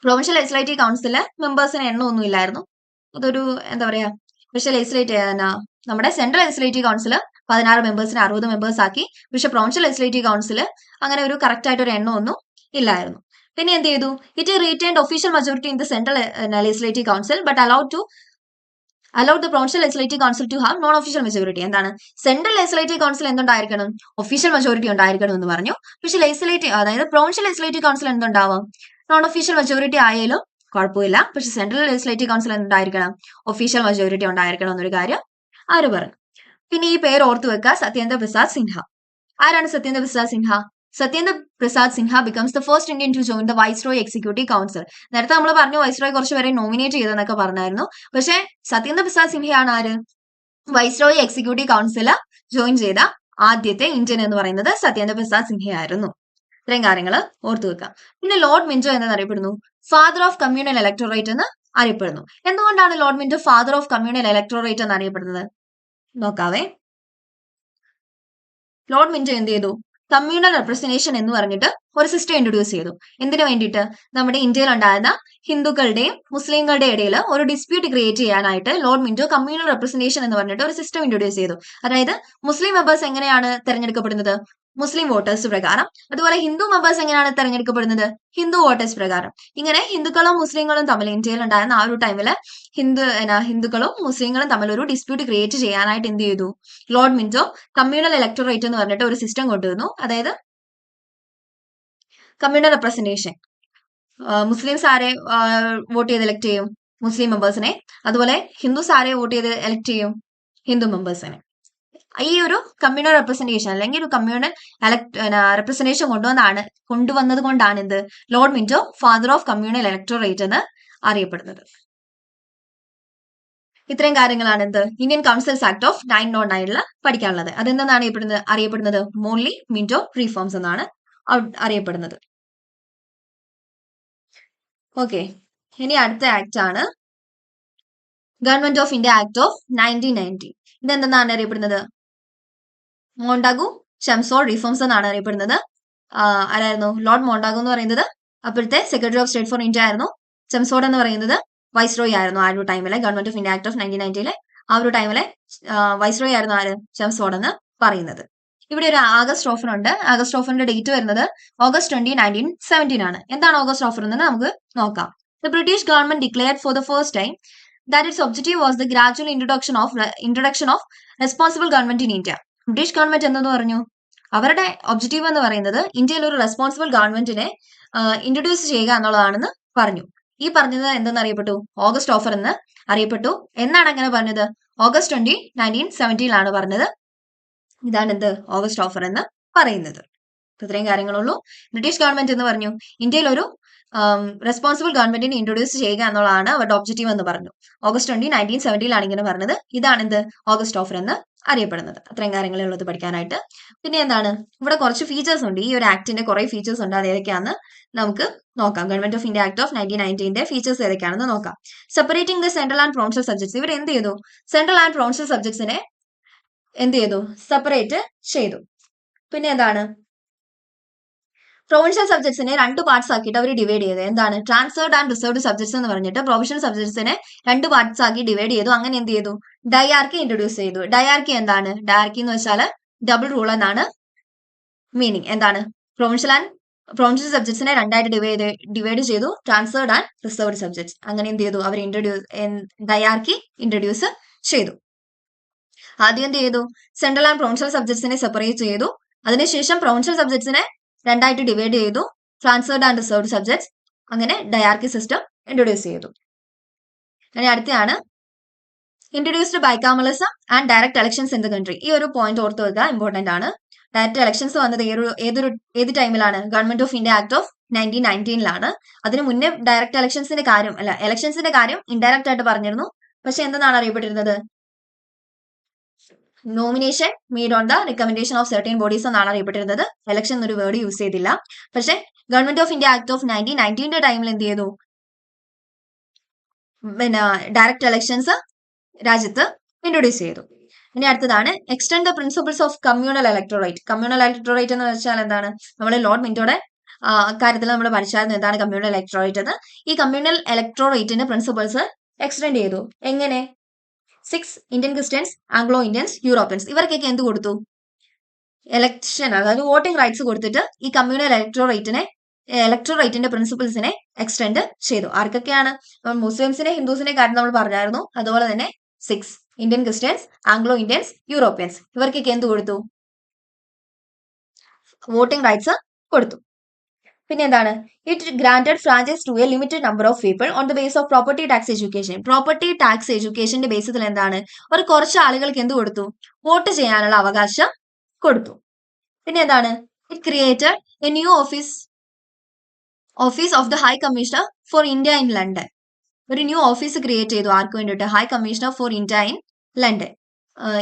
പ്രൊവിൻഷ്യൽ ലെജിസ്ലേറ്റീവ് കൗൺസിലെ മെമ്പേഴ്സിന് എണ്ണമൊന്നും ഇല്ലായിരുന്നു. അതൊരു എന്താ പറയാ സ്പെഷ്യൽ നമ്മുടെ സെൻട്രൽ ലെജിസ്ലേറ്റീവ് കൗൺസിൽ 16 മെമ്പേഴ്സിനെ 60 മെമ്പേഴ്സ് ആക്കി. പക്ഷെ പ്രൊവിൻഷ്യൽ ലെജിസ്ലേറ്റീവ് കൗൺസിൽ അങ്ങനെ ഒരു കറക്റ്റ് ആയിട്ട് ഒരു എണ്ണമൊന്നും ഇല്ലായിരുന്നു. പിന്നെ എന്ത് ചെയ്തു? It retained official majority in the central legislative council but allowed the provincial legislative council to have non official majority. എന്താണ്? സെൻട്രൽ ലെജിസ്ലേറ്റീവ് കൗൺസിൽ എന്തുണ്ടായിരിക്കണം? ഒഫീഷ്യൽ മെജോറിറ്റി ഉണ്ടായിരിക്കണം എന്ന് പറഞ്ഞു. പക്ഷെ ലെജിസ്ലേറ്റീവ് അതായത് പ്രൊവിൻഷ്യൽ ലെജിസ്ലേറ്റീവ് കൗൺസിൽ എന്തുണ്ടാവാം? നോൺ ഒഫീഷ്യൽ മെജോറിറ്റി ആയാലും കുഴപ്പമില്ല. പക്ഷെ സെൻട്രൽ ലെജിസ്ലേറ്റീവ് കൗൺസിൽ എന്തുണ്ടായിരിക്കണം? ഒഫീഷ്യൽ മെജോറിറ്റി ഉണ്ടായിരിക്കണം എന്നൊരു കാര്യം ആര് പറഞ്ഞു. പിന്നെ ഈ പേര് ഓർത്തു വെക്കുക, സത്യേന്ദ്ര പ്രസാദ് സിൻഹ. ആരാണ് Satyendra Prasad Sinha? Satyendra Prasad Sinha becomes the first Indian to join the viceroy executive council. നേരത്തെ നമ്മൾ പറഞ്ഞു വൈസ്രോയ് കുറച്ച് പേരെ നോമിനേറ്റ് ചെയ്തെന്നൊക്കെ പറഞ്ഞായിരുന്നു. പക്ഷെ സത്യേന്ദ്ര പ്രസാദ് സിൻഹയാണ് ആര്? വൈസ്രോയ് എക്സിക്യൂട്ടീവ് കൗൺസിൽ ജോയിൻ ചെയ്ത ആദ്യത്തെ ഇന്ത്യൻ എന്ന് പറയുന്നത് സത്യേന്ദ്ര പ്രസാദ് സിൻഹയായിരുന്നു. ഇത്രയും കാര്യങ്ങൾ ഓർത്തു വെക്കാം. പിന്നെ ലോർഡ് മിന്റോ എന്നറിയപ്പെടുന്നു ഫാദർ ഓഫ് കമ്മ്യൂണൽ ഇലക്ടോറേറ്റ് എന്ന് അറിയപ്പെടുന്നു. എന്തുകൊണ്ടാണ് Lord Minto father of communal electorate എന്ന് അറിയപ്പെടുന്നത്? നോക്കാവേ. ലോർഡ് മിന്റോ എന്ത് ചെയ്തു? കമ്മ്യൂണൽ റെപ്രസെന്റേഷൻ എന്ന് പറഞ്ഞിട്ട് ഒരു സിസ്റ്റം ഇൻട്രൊഡ്യൂസ് ചെയ്തു. എന്തിനു വേണ്ടിയിട്ട്? നമ്മുടെ ഇന്ത്യയിൽ ഉണ്ടായിരുന്ന ഹിന്ദുക്കളുടെയും മുസ്ലിങ്ങളുടെയും ഇടയിൽ ഒരു ഡിസ്പ്യൂട്ട് ക്രിയേറ്റ് ചെയ്യാനായിട്ട് ലോർഡ് മിന്റോ കമ്മ്യൂണൽ റെപ്രസെന്റേഷൻ എന്ന് പറഞ്ഞിട്ട് ഒരു സിസ്റ്റം ഇൻട്രൊഡ്യൂസ് ചെയ്തു. അതായത് മുസ്ലിം മെമ്പേഴ്സ് എങ്ങനെയാണ് തെരഞ്ഞെടുക്കപ്പെടുന്നത്? മുസ്ലിം വോട്ടേഴ്സ് പ്രകാരം. അതുപോലെ ഹിന്ദു മെമ്പേഴ്സ് എങ്ങനെയാണ് തെരഞ്ഞെടുക്കപ്പെടുന്നത്? ഹിന്ദു വോട്ടേഴ്സ് പ്രകാരം. ഇങ്ങനെ ഹിന്ദുക്കളും മുസ്ലിങ്ങളും തമ്മിൽ ഇന്ത്യയിൽ ഉണ്ടായിരുന്ന ആ ഒരു ടൈമില് ഹിന്ദുക്കളും മുസ്ലിങ്ങളും തമ്മിൽ ഒരു ഡിസ്പ്യൂട്ട് ക്രിയേറ്റ് ചെയ്യാനായിട്ട് എന്ത് ചെയ്തു? ലോർഡ് മിന്റോ കമ്മ്യൂണൽ ഇലക്ടോറേറ്റ് എന്ന് പറഞ്ഞിട്ട് ഒരു സിസ്റ്റം കൊണ്ടുവന്നു. അതായത് കമ്മ്യൂണൽ റെപ്രസെന്റേഷൻ. മുസ്ലിംസ് ആരെ വോട്ട് ചെയ്ത് എലക്ട് ചെയ്യും? മുസ്ലിം മെമ്പേഴ്സിനെ. അതുപോലെ ഹിന്ദുസ് ആരെ വോട്ട് ചെയ്ത് എലക്ട് ചെയ്യും? ഹിന്ദു മെമ്പേഴ്സിനെ. ഈ ഒരു കമ്മ്യൂണൽ റെപ്രസെന്റേഷൻ അല്ലെങ്കിൽ ഒരു കമ്മ്യൂണൽ റെപ്രസെന്റേഷൻ കൊണ്ടുവന്നത് കൊണ്ടാണ് എന്ത് Lord Minto father of communal electorate എന്ന് അറിയപ്പെടുന്നത്. ഇത്രയും കാര്യങ്ങളാണ് എന്ത് ഇന്ത്യൻ കൗൺസിൽസ് ആക്ട് ഓഫ് 1909 പഠിക്കാനുള്ളത്. അതെന്താണ് അറിയപ്പെടുന്നത് മോൺലി മിന്റോ റീഫോംസ് എന്നാണ് അറിയപ്പെടുന്നത്. ഓക്കെ, ഇനി അടുത്ത ആക്ട് ആണ് government of India act of 1990. ഇതെന്താണ് അറിയപ്പെടുന്നത് മോണ്ടാഗു ചെംസോഡ് റീഫോംസ് എന്നാണ് അറിയപ്പെടുന്നത്. ആരായിരുന്നു ലോർഡ് മോണ്ടാഗു എന്ന് പറയുന്നത് അപ്പോഴത്തെ secretary of state for India ആയിരുന്നു. ചെംസോഡ് എന്ന് പറയുന്നത് വൈസ്രോയി ആയിരുന്നു ആ ഒരു ടൈമിലെ government of India act of 1990 ആ ഒരു ടൈമിലെ വൈസ്രോയി ആയിരുന്നു ആര് ചെംസോഡ് എന്ന് പറയുന്നത്. ഇവിടെ ഒരു ആഗസ്റ്റ് ഓഫർ ഉണ്ട്. ആഗസ്റ്റ് ഓഫറിന്റെ ഡേറ്റ് വരുന്നത് ഓഗസ്റ്റ് 20, 1917 ആണ്. എന്താണ് ഓഗസ്റ്റ് ഓഫർ എന്ന് നമുക്ക് നോക്കാം. The British government declared four the first time that its objective was the gradual introduction of responsible government in India. British government എന്തെന്ന് പറഞ്ഞു അവരുടെ ഒബ്ജക്റ്റീവ് എന്ന് പറയുന്നത് ഇന്ത്യയിൽ ഒരു റെസ്പോൺസിബിൾ ഗവൺമെന്റിനെ ഇൻട്രൊഡ്യൂസ് ചെയ്യുക എന്നുള്ളതാണെന്ന് പറഞ്ഞു. ഈ പറഞ്ഞത് എന്തെന്ന് അറിയപ്പെട്ടു ഓഗസ്റ്റ് ഓഫർ എന്ന് അറിയപ്പെട്ടു. എന്നാണ് അങ്ങനെ പറഞ്ഞത് ഓഗസ്റ്റ് 20, 1917 പറഞ്ഞത്. ഇതാണ് എന്ത് ഓഗസ്റ്റ് ഓഫർ എന്ന് പറയുന്നത്. ഇത്രയും കാര്യങ്ങളുള്ളൂ. ബ്രിട്ടീഷ് ഗവൺമെന്റ് എന്ന് പറഞ്ഞു ഇന്ത്യയിൽ ഒരു റെസ്പോൺസിബിൾ ഗവൺമെന്റിനെ ഇൻട്രൊഡ്യൂസ് ചെയ്യുക എന്നുള്ളതാണ് അവരുടെ ഒബ്ജക്റ്റീവ് എന്ന് പറഞ്ഞു. ഓഗസ്റ്റ് 20, 1917 ഇങ്ങനെ പറഞ്ഞത്. ഇതാണ് എന്ത് ഓഗസ്റ്റ് ഓഫർ എന്ന് അറിയപ്പെടുന്നത്. അത്രയും കാര്യങ്ങളേ ഉള്ളത് പഠിക്കാനായിട്ട്. പിന്നെ എന്താണ് ഇവിടെ കുറച്ച് ഫീച്ചേഴ്സ് ഉണ്ട്. ഈ ഒരു ആക്ടിന്റെ കുറെ ഫീച്ചേഴ്സ് ഉണ്ട്. അത് ഏതൊക്കെയാണെന്ന് നമുക്ക് നോക്കാം. Government of India act of 1990 features ഏതൊക്കെയാണെന്ന് നോക്കാം. Separating the central and provincial subjects. ഇവർ എന്ത് ചെയ്തു സെൻട്രൽ ആൻഡ് പ്രൊവിൻഷ്യൽ സബ്ജക്ട്സിനെ എന്ത് ചെയ്തു സെപ്പറേറ്റ് ചെയ്തു. പിന്നെ എന്താണ് പ്രൊവിൻഷ്യൽ സബ്ജക്ട്സിനെ 2 പാർട്സ് ആക്കിയിട്ട് അവർ ഡിവൈഡ് ചെയ്തു. എന്താണ് ട്രാൻസ്ഫേർഡ് ആൻഡ് റിസർവ്ഡ് സബ്ജക്ട്സ് എന്ന് പറഞ്ഞിട്ട് പ്രൊവിൻഷ്യൽ സബ്ജക്ട്സിനെ 2 പാർട്സ് ആക്കി ഡിവൈഡ് ചെയ്തു. അങ്ങനെ എന്ത് ചെയ്തു ഡയാർക്കി ഇൻട്രൊഡ്യൂസ് ചെയ്തു. ഡയാർക്കി എന്താണ് ഡയാർക്കി എന്ന് വെച്ചാൽ ഡബിൾ റൂൾ എന്നാണ് മീനിങ്. എന്താണ് പ്രൊവിൻഷ്യൽ സബ്ജക്ട്സിനെ 2ആയിട്ട് ഡിവൈഡ് ചെയ്തു. ട്രാൻസ്ഫേർഡ് ആൻഡ് റിസർവ്ഡ് സബ്ജക്ട്സ് അങ്ങനെ എന്ത് ചെയ്തു അവർ ഡയാർക്കി ഇൻട്രൊഡ്യൂസ് ചെയ്തു. ആദ്യം എന്ത് ചെയ്തു സെൻട്രൽ ആൻഡ് പ്രൊവിൻഷ്യൽ സബ്ജക്ട്സിനെ സെപ്പറേറ്റ് ചെയ്തു. അതിനുശേഷം പ്രൊവിൻഷ്യൽ സബ്ജക്ട്സിനെ 2ആയിട്ട് ഡിവൈഡ് ചെയ്തു. ട്രാൻസ്ഫേർഡ് ആൻഡ് റിസർവ്ഡ് സബ്ജക്ട്സ് അങ്ങനെ ഡയാർക്കി സിസ്റ്റം ഇൻട്രൊഡ്യൂസ് ചെയ്തു. ഇനി അടുത്താണ് introduced bicameralism and direct elections in the country. ഈ ഒരു പോയിന്റ് ഓർത്ത് വെക്കുക, ഇമ്പോർട്ടന്റ് ആണ്. ഡയറക്ട് ഇലക്ഷൻസ് വന്നത് ഏത് ടൈമിലാണ് government of India act of 1919 അതിന് മുന്നേ ഡയറക്ട് ഇലക്ഷൻസിന്റെ കാര്യം ഇൻഡയറക്റ്റ് ആയിട്ട് പറഞ്ഞിരുന്നു. പക്ഷെ എന്തെന്നാണ് അറിയപ്പെട്ടിരുന്നത് nomination made on the recommendation of certain bodies എന്നാണ് അറിയപ്പെട്ടിരുന്നത്. ഇലക്ഷൻ എന്നൊരു വേർഡ് യൂസ് ചെയ്തില്ല. പക്ഷെ government of India act of 1919 ടൈമിൽ എന്ത് ചെയ്തു ഡയറക്ട് ഇലക്ഷൻസ് രാജ്യത്ത് ഇൻട്രൊഡ്യൂസ് ചെയ്തു. ഇനി അടുത്തതാണ് extend the principles of communal electorate. Communal electorate എന്ന് വെച്ചാൽ എന്താണ് നമ്മൾ ലോർഡ് മിന്റോയുടെ കാര്യത്തിൽ നമ്മൾ പഠിച്ചായിരുന്നു എന്താണ് കമ്മ്യൂണൽ ഇലക്ടോറേറ്റ് എന്ന്. ഈ കമ്മ്യൂണൽ ഇലക്ടോറേറ്റിന്റെ പ്രിൻസിപ്പിൾസ് എക്സ്റ്റെൻഡ് ചെയ്തു. എങ്ങനെ 6 Indian Christians, Anglo Indians, Europeans ഇവർക്കൊക്കെ എന്ത് കൊടുത്തു എലക്ഷൻ അതായത് വോട്ടിംഗ് റൈറ്റ്സ് കൊടുത്തിട്ട് ഈ കമ്മ്യൂണൽ ഇലക്ടോറേറ്റിന്റെ പ്രിൻസിപ്പിൾസിനെ എക്സ്റ്റെൻഡ് ചെയ്തു. ആർക്കൊക്കെയാണ് മുസ്ലിംസിനെ ഹിന്ദുസിനെ കാര്യം നമ്മൾ പറഞ്ഞായിരുന്നു. അതുപോലെ തന്നെ 6 Indian Christians, Anglo Indians, Europeans ഇവർക്കൊക്കെ എന്ത് കൊടുത്തു വോട്ടിംഗ് റൈറ്റ്സ് കൊടുത്തു. പിന്നെ എന്താണ് it granted franchise to a limited number of people on the base of property tax education. Property tax എഡ്യൂക്കേഷന്റെ ബേസിൽ എന്താണ് ഒരു കുറച്ച് ആളുകൾക്ക് എന്ത് കൊടുത്തു വോട്ട് ചെയ്യാനുള്ള അവകാശം കൊടുത്തു. പിന്നെ എന്താണ് it created a new office of the high commissioner for India in London. ഒരു ന്യൂ ഓഫീസ് ക്രിയേറ്റ് ചെയ്തു. ആർക്ക് വേണ്ടിയിട്ട് high commissioner for India in London.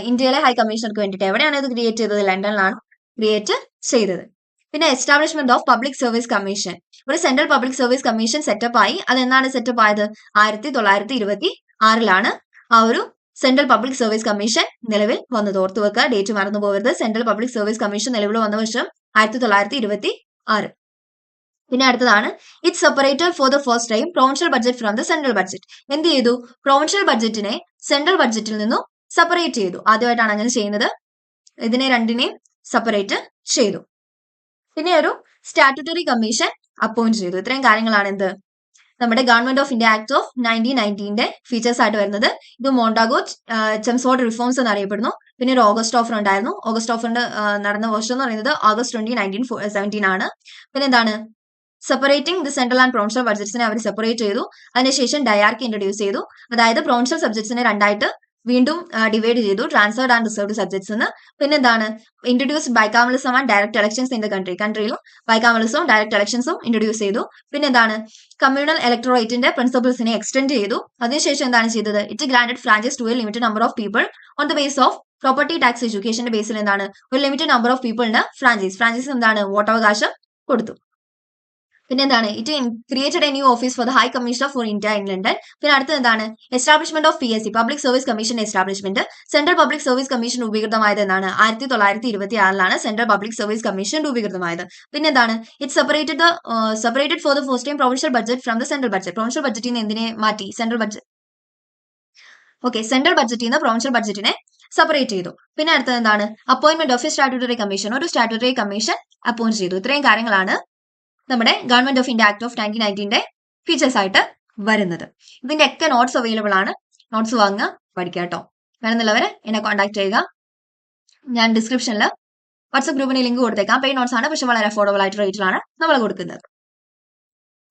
ഇന്ത്യയിലെ ഹൈ കമ്മീഷണർക്ക് വേണ്ടിയിട്ട്. എവിടെയാണ് ഇത് ക്രിയേറ്റ് ചെയ്തത് ലണ്ടനിലാണ് ക്രിയേറ്റ് ചെയ്തത്. പിന്നെ establishment of public service commission. ഒരു central public service commission setup ആയി. അതെന്നാണ് സെറ്റപ്പ് ആയത് 1926 ആ ഒരു സെൻട്രൽ പബ്ലിക് സർവീസ് കമ്മീഷൻ നിലവിൽ വന്നത്. ഓർത്തു വെക്കുക, ഡേറ്റ് മറന്നു പോകരുത്. സെൻട്രൽ പബ്ലിക് സർവീസ് കമ്മീഷൻ നിലവിൽ വന്ന വർഷം 1926. പിന്നെ അടുത്തതാണ് it separated four the first time provincial budget from the central budget. എന്ത് ചെയ്തു പ്രൊവിൻഷ്യൽ ബഡ്ജറ്റിനെ സെൻട്രൽ ബഡ്ജറ്റിൽ നിന്നും സെപ്പറേറ്റ് ചെയ്തു. ആദ്യമായിട്ടാണ് അങ്ങനെ ചെയ്യുന്നത്. ഇതിനെ രണ്ടിനെയും സെപ്പറേറ്റ് ചെയ്തു. പിന്നെ ഒരു സ്റ്റാറ്റ്യൂട്ടറി കമ്മീഷൻ അപ്പോയിന്റ് ചെയ്തു. ഇത്രയും കാര്യങ്ങളാണ് എന്ത് നമ്മുടെ government of India act of 1919 features ആയിട്ട് വരുന്നത്. ഇത് മോണ്ടാഗോ ചെംസോഡ് റിഫോംസ് എന്നറിയപ്പെടുന്നു. പിന്നെ ഒരു ഓഗസ്റ്റ് ഓഫർ ഉണ്ടായിരുന്നു. ഓഗസ്റ്റ് ഓഫറിന്റെ നടന്ന വർഷം എന്ന് പറയുന്നത് ഓഗസ്റ്റ് 20, 1917 ആണ്. പിന്നെ എന്താണ് separating the central and provincial ബഡ്ജറ്റ്സിനെ അവർ സെപ്പറേറ്റ് ചെയ്തു. അതിനുശേഷം ഡയാർക്കി ഇൻട്രൊഡ്യൂസ് ചെയ്തു. അതായത് പ്രൊവിൻഷ്യൽ സബ്ജക്ട്സിനെ 2ആയിട്ട് വീണ്ടും ഡിവൈഡ് ചെയ്തു ട്രാൻസ്ഫേർഡ് ആൻഡ് റിസർവ്ഡ് സബ്ജക്ട്സ് എന്ന്. പിന്നെ എന്താണ് introduce bicameralism and direct elections in the കൺട്രിയിലും ബൈക്കാമലിസവും ഡയറക്ട് എലക്ഷൻസും ഇൻട്രൊഡ്യൂസ് ചെയ്തു. പിന്നെ എന്താണ് കമ്മ്യൂണൽ ഇലക്ടറേറ്റിന്റെ പ്രിൻസിപ്പിൾസിനെ എക്സ്റ്റെൻഡ് ചെയ്തു. അതിനുശേഷം എന്താണ് ചെയ്തത് it granted franchise to a limited number of people on the base of property tax എഡ്യൂക്കേഷന്റെ ബേസിൽ എന്താണ് ഒരു ലിമിറ്റഡ് നമ്പർ ഓഫ് പീപ്പിളിന് ഫ്രാഞ്ചൈസ് എന്താണ് വോട്ടവകാശം കൊടുത്തു. പിന്നെ എന്താണ് it created a new office for the high commissioner for India in London. പിന്നെ അടുത്തത് എന്താണ് establishment of PSC public service commission establishment. Central public service commission രൂപീകൃതമായത് എന്നാണ് 1926 സെൻട്രൽ പബ്ലിക് സർവീസ് കമ്മീഷൻ രൂപീകൃതമായത്. പിന്നെ എന്താണ് it separated four the first time provincial budget from the central budget. Provincial ബഡ്ജറ്റിൽ നിന്ന് എന്തിനെ മാറ്റി സെൻട്രൽ ബഡ്ജറ്റ് സെൻട്രൽ ബഡ്ജറ്റിൽ നിന്ന് പ്രൊവിൻഷ്യൽ ബഡ്ജറ്റിനെ സെപ്പറേറ്റ് ചെയ്തു. പിന്നെ അടുത്തത് എന്താണ് appointment of A statutory commission ഒരു സ്റ്റാറ്റ്യൂട്ടറി കമ്മീഷൻ അപ്പോയിന്റ് ചെയ്തു. ഇത്രയും കാര്യങ്ങളാണ് നമ്മുടെ government of India act of 1919 features ആയിട്ട് വരുന്നത്. ഇതിന്റെ ഒക്കെ നോട്ട്സ് അവൈലബിൾ ആണ്. നോട്ട്സ് വാങ്ങുക, പഠിക്കുക കേട്ടോ. വേണമെന്നുള്ളവരെ എന്നെ കോൺടാക്ട് ചെയ്യുക. ഞാൻ ഡിസ്ക്രിപ്ഷനിൽ വാട്സ്ആപ്പ് ഗ്രൂപ്പിന് ലിങ്ക് കൊടുത്തേക്കാം. പെയ്ഡ് നോട്ട്സ് ആണ്, പക്ഷെ വളരെ അഫോർഡബിൾ ആയിട്ട് റേറ്റിലാണ് നമ്മൾ കൊടുക്കുന്നത്.